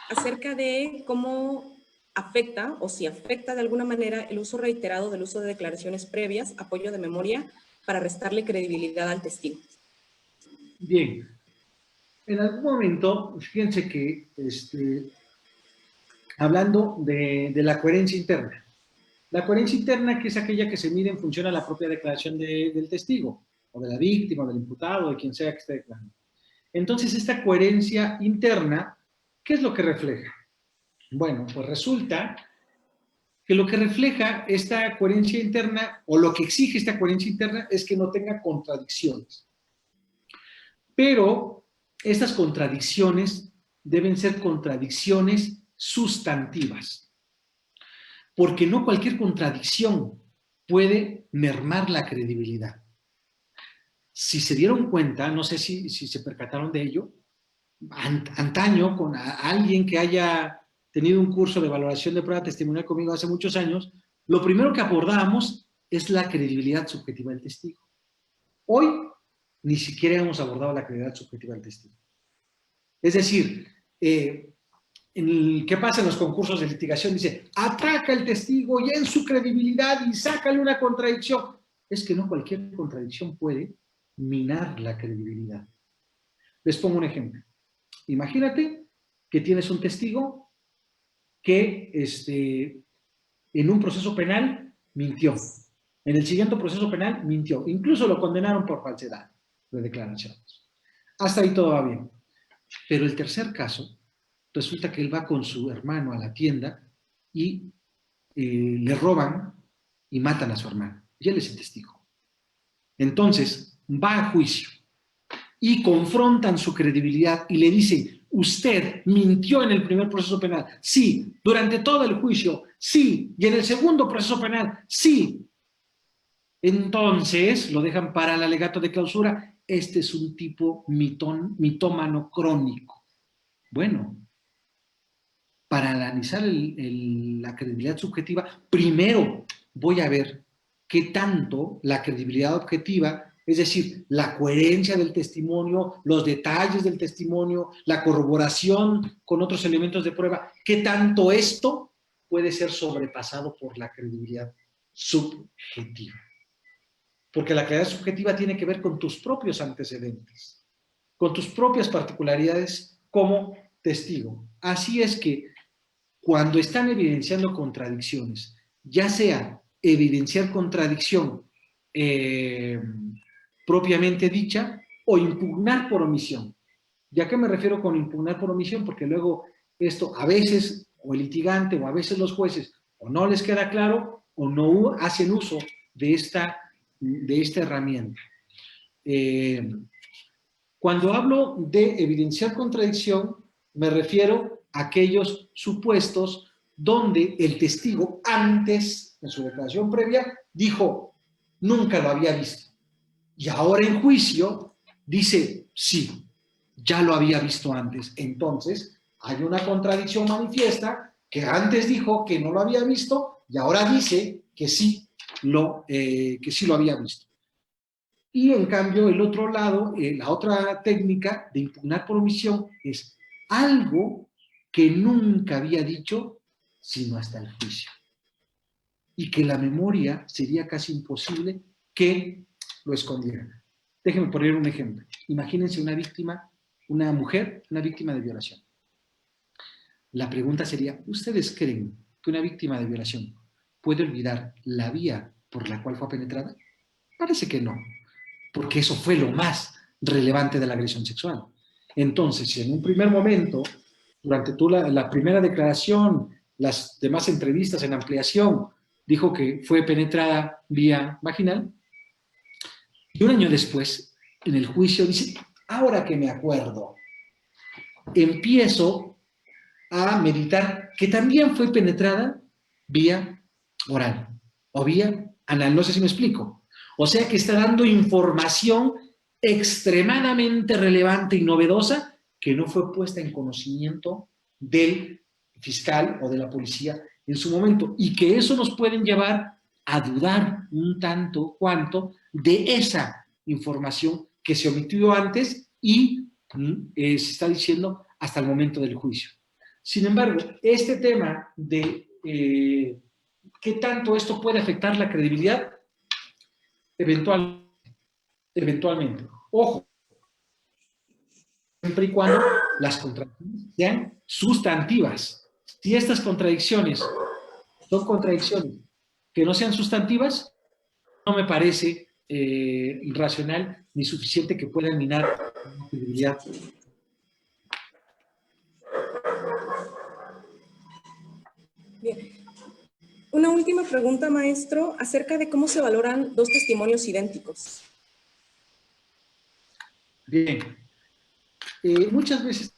Speaker 1: Acerca de cómo afecta o si afecta de alguna manera el uso reiterado del uso de declaraciones previas, apoyo de memoria, para restarle credibilidad al testigo.
Speaker 2: Bien. En algún momento, fíjense que hablando de la coherencia interna. La coherencia interna, que es aquella que se mide en función a la propia declaración del testigo, o de la víctima, o del imputado, o de quien sea que esté declarando. Entonces, esta coherencia interna, ¿qué es lo que refleja? Bueno, pues resulta que lo que refleja esta coherencia interna, o lo que exige esta coherencia interna, es que no tenga contradicciones. Pero estas contradicciones deben ser contradicciones sustantivas, porque no cualquier contradicción puede mermar la credibilidad. Si se dieron cuenta, no sé si se percataron de ello, antaño con alguien que haya tenido un curso de valoración de prueba testimonial conmigo hace muchos años, lo primero que abordábamos es la credibilidad subjetiva del testigo. Hoy ni siquiera hemos abordado la credibilidad subjetiva del testigo. Es decir, ¿qué pasa en los concursos de litigación? Dice, ataca el testigo y en su credibilidad y sácale una contradicción. Es que no cualquier contradicción puede minar la credibilidad. Les pongo un ejemplo. Imagínate que tienes un testigo que en un proceso penal mintió. En el siguiente proceso penal mintió. Incluso lo condenaron por falsedad de declaraciones. Hasta ahí todo va bien. Pero el tercer caso, resulta que él va con su hermano a la tienda y le roban y matan a su hermano. Y él es el testigo. Entonces, va a juicio y confrontan su credibilidad y le dicen, usted mintió en el primer proceso penal. Sí, durante todo el juicio. Sí, y en el segundo proceso penal. Sí. Entonces, lo dejan para el alegato de clausura. Este es un tipo mitómano crónico. Bueno, para analizar la credibilidad subjetiva, primero voy a ver qué tanto la credibilidad objetiva, es decir, la coherencia del testimonio, los detalles del testimonio, la corroboración con otros elementos de prueba, qué tanto esto puede ser sobrepasado por la credibilidad subjetiva. Porque la credibilidad subjetiva tiene que ver con tus propios antecedentes, con tus propias particularidades como testigo. Así es que cuando están evidenciando contradicciones, ya sea evidenciar contradicción propiamente dicha o impugnar por omisión. ¿Y a qué me refiero con impugnar por omisión? Porque luego esto a veces, o el litigante, o a veces los jueces, o no les queda claro, o no hacen uso de esta herramienta. Cuando hablo de evidenciar contradicción, me refiero a aquellos supuestos donde el testigo antes, en su declaración previa, dijo, nunca lo había visto. Y ahora en juicio dice, sí, ya lo había visto antes. Entonces, hay una contradicción manifiesta que antes dijo que no lo había visto y ahora dice que sí lo había visto. Y en cambio, el otro lado, la otra técnica de impugnar por omisión es algo que nunca había dicho, sino hasta el juicio. Y que la memoria sería casi imposible que lo escondiera. Déjenme poner un ejemplo. Imagínense una víctima, una mujer, una víctima de violación. La pregunta sería, ¿ustedes creen que una víctima de violación puede olvidar la vía por la cual fue penetrada? Parece que no, porque eso fue lo más relevante de la agresión sexual. Entonces, si en un primer momento, durante la primera declaración, las demás entrevistas en ampliación, dijo que fue penetrada vía vaginal, y un año después, en el juicio, dice, ahora que me acuerdo, empiezo a meditar que también fue penetrada vía oral o vía anal. No sé si me explico. O sea que está dando información extremadamente relevante y novedosa que no fue puesta en conocimiento del fiscal o de la policía en su momento, y que eso nos puede llevar a dudar un tanto cuanto de esa información que se omitió antes y se está diciendo hasta el momento del juicio. Sin embargo, este tema de qué tanto esto puede afectar la credibilidad, eventualmente. Ojo, siempre y cuando las contradicciones sean sustantivas. Si estas contradicciones son contradicciones que no sean sustantivas, no me parece racional ni suficiente que puedan minar la credibilidad.
Speaker 1: Bien. Una última pregunta, maestro, acerca de cómo se valoran dos testimonios idénticos.
Speaker 2: Bien. Muchas veces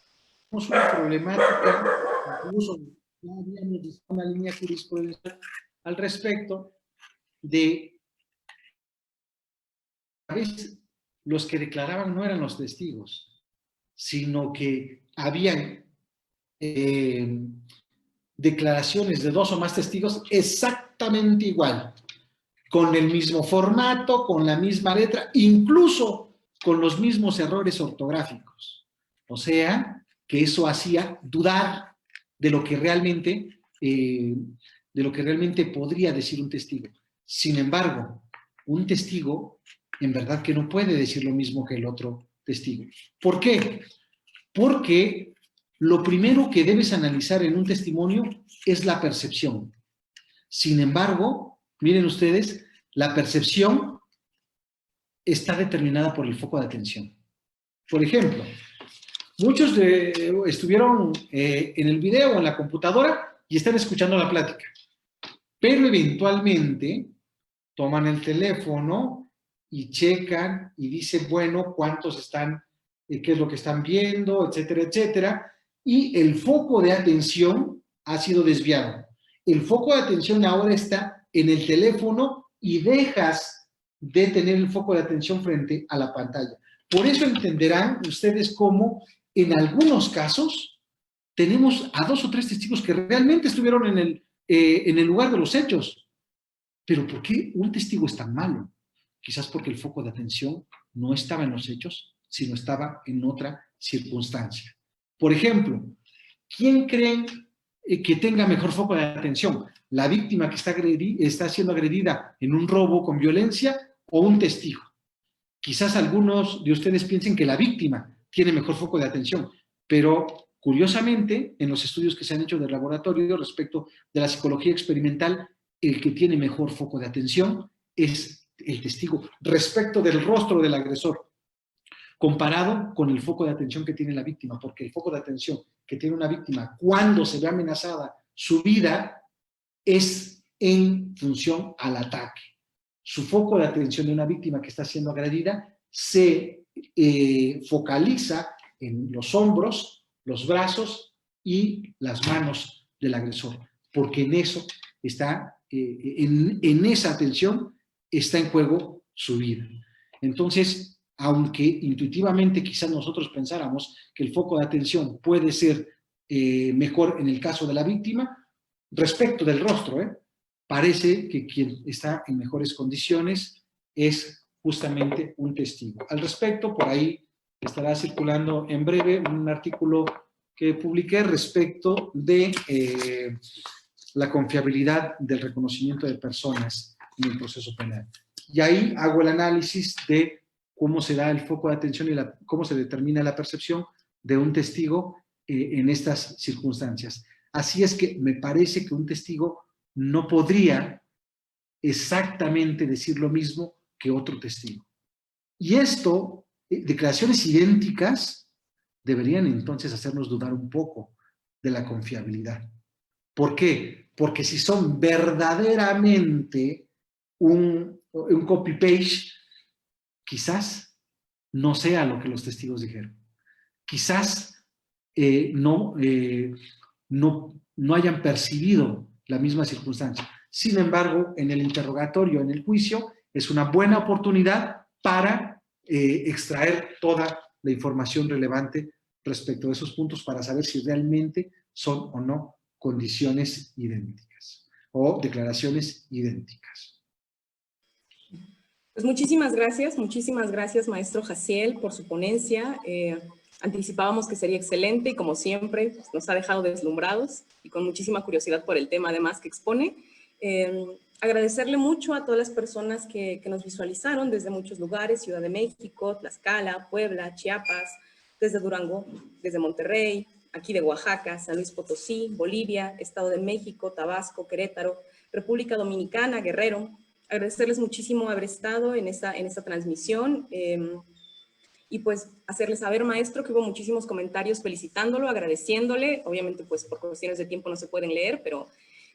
Speaker 2: tenemos una problemática, incluso ya habíamos una línea jurisprudencial al respecto de a veces los que declaraban no eran los testigos, sino que habían declaraciones de dos o más testigos exactamente igual, con el mismo formato, con la misma letra, incluso con los mismos errores ortográficos. O sea, que eso hacía dudar de lo que realmente podría decir un testigo. Sin embargo, un testigo en verdad que no puede decir lo mismo que el otro testigo. ¿Por qué? Porque lo primero que debes analizar en un testimonio es la percepción. Sin embargo, miren ustedes, la percepción está determinada por el foco de atención. Por ejemplo, muchos estuvieron en el video o en la computadora y están escuchando la plática, pero eventualmente toman el teléfono y checan y dicen, bueno, cuántos están, qué es lo que están viendo, etcétera, etcétera, y el foco de atención ha sido desviado. El foco de atención ahora está en el teléfono y dejas de tener el foco de atención frente a la pantalla. Por eso entenderán ustedes cómo en algunos casos tenemos a dos o tres testigos que realmente estuvieron en el lugar de los hechos. Pero ¿por qué un testigo es tan malo? Quizás porque el foco de atención no estaba en los hechos, sino estaba en otra circunstancia. Por ejemplo, ¿quién creen que tenga mejor foco de atención? ¿La víctima que está siendo agredida en un robo con violencia o un testigo? Quizás algunos de ustedes piensen que la víctima tiene mejor foco de atención, pero curiosamente, en los estudios que se han hecho del laboratorio respecto de la psicología experimental, el que tiene mejor foco de atención es el testigo respecto del rostro del agresor, comparado con el foco de atención que tiene la víctima, porque el foco de atención que tiene una víctima cuando se ve amenazada su vida es en función al ataque. Su foco de atención de una víctima que está siendo agredida se focaliza en los hombros, los brazos y las manos del agresor, porque en eso está, en esa atención está en juego su vida. Entonces, aunque intuitivamente quizás nosotros pensáramos que el foco de atención puede ser mejor en el caso de la víctima, respecto del rostro, parece que quien está en mejores condiciones es justamente un testigo. Al respecto, por ahí estará circulando en breve un artículo que publiqué respecto de la confiabilidad del reconocimiento de personas en el proceso penal. Y ahí hago el análisis de cómo se da el foco de atención y cómo se determina la percepción de un testigo en estas circunstancias. Así es que me parece que un testigo no podría exactamente decir lo mismo que otro testigo. Y esto, declaraciones idénticas, deberían entonces hacernos dudar un poco de la confiabilidad. ¿Por qué? Porque si son verdaderamente un copy-paste, quizás no sea lo que los testigos dijeron. Quizás no hayan percibido la misma circunstancia. Sin embargo, en el interrogatorio, en el juicio, es una buena oportunidad para extraer toda la información relevante respecto a esos puntos para saber si realmente son o no condiciones idénticas o declaraciones idénticas.
Speaker 1: Pues muchísimas gracias, maestro Jaciel, por su ponencia. Anticipábamos que sería excelente y como siempre pues, nos ha dejado deslumbrados y con muchísima curiosidad por el tema además que expone. Agradecerle mucho a todas las personas que nos visualizaron desde muchos lugares, Ciudad de México, Tlaxcala, Puebla, Chiapas, desde Durango, desde Monterrey, aquí de Oaxaca, San Luis Potosí, Bolivia, Estado de México, Tabasco, Querétaro, República Dominicana, Guerrero. Agradecerles muchísimo haber estado en esta transmisión y pues hacerles saber, maestro, que hubo muchísimos comentarios felicitándolo, agradeciéndole. Obviamente, pues por cuestiones de tiempo no se pueden leer, pero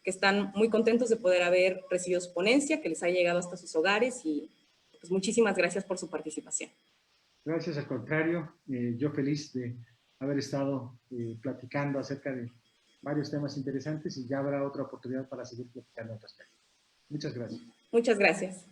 Speaker 1: que están muy contentos de poder haber recibido su ponencia, que les ha llegado hasta sus hogares y pues muchísimas gracias por su participación.
Speaker 2: Gracias, al contrario, yo feliz de haber estado platicando acerca de varios temas interesantes y ya habrá otra oportunidad para seguir platicando al respecto. Muchas gracias.
Speaker 1: Muchas gracias.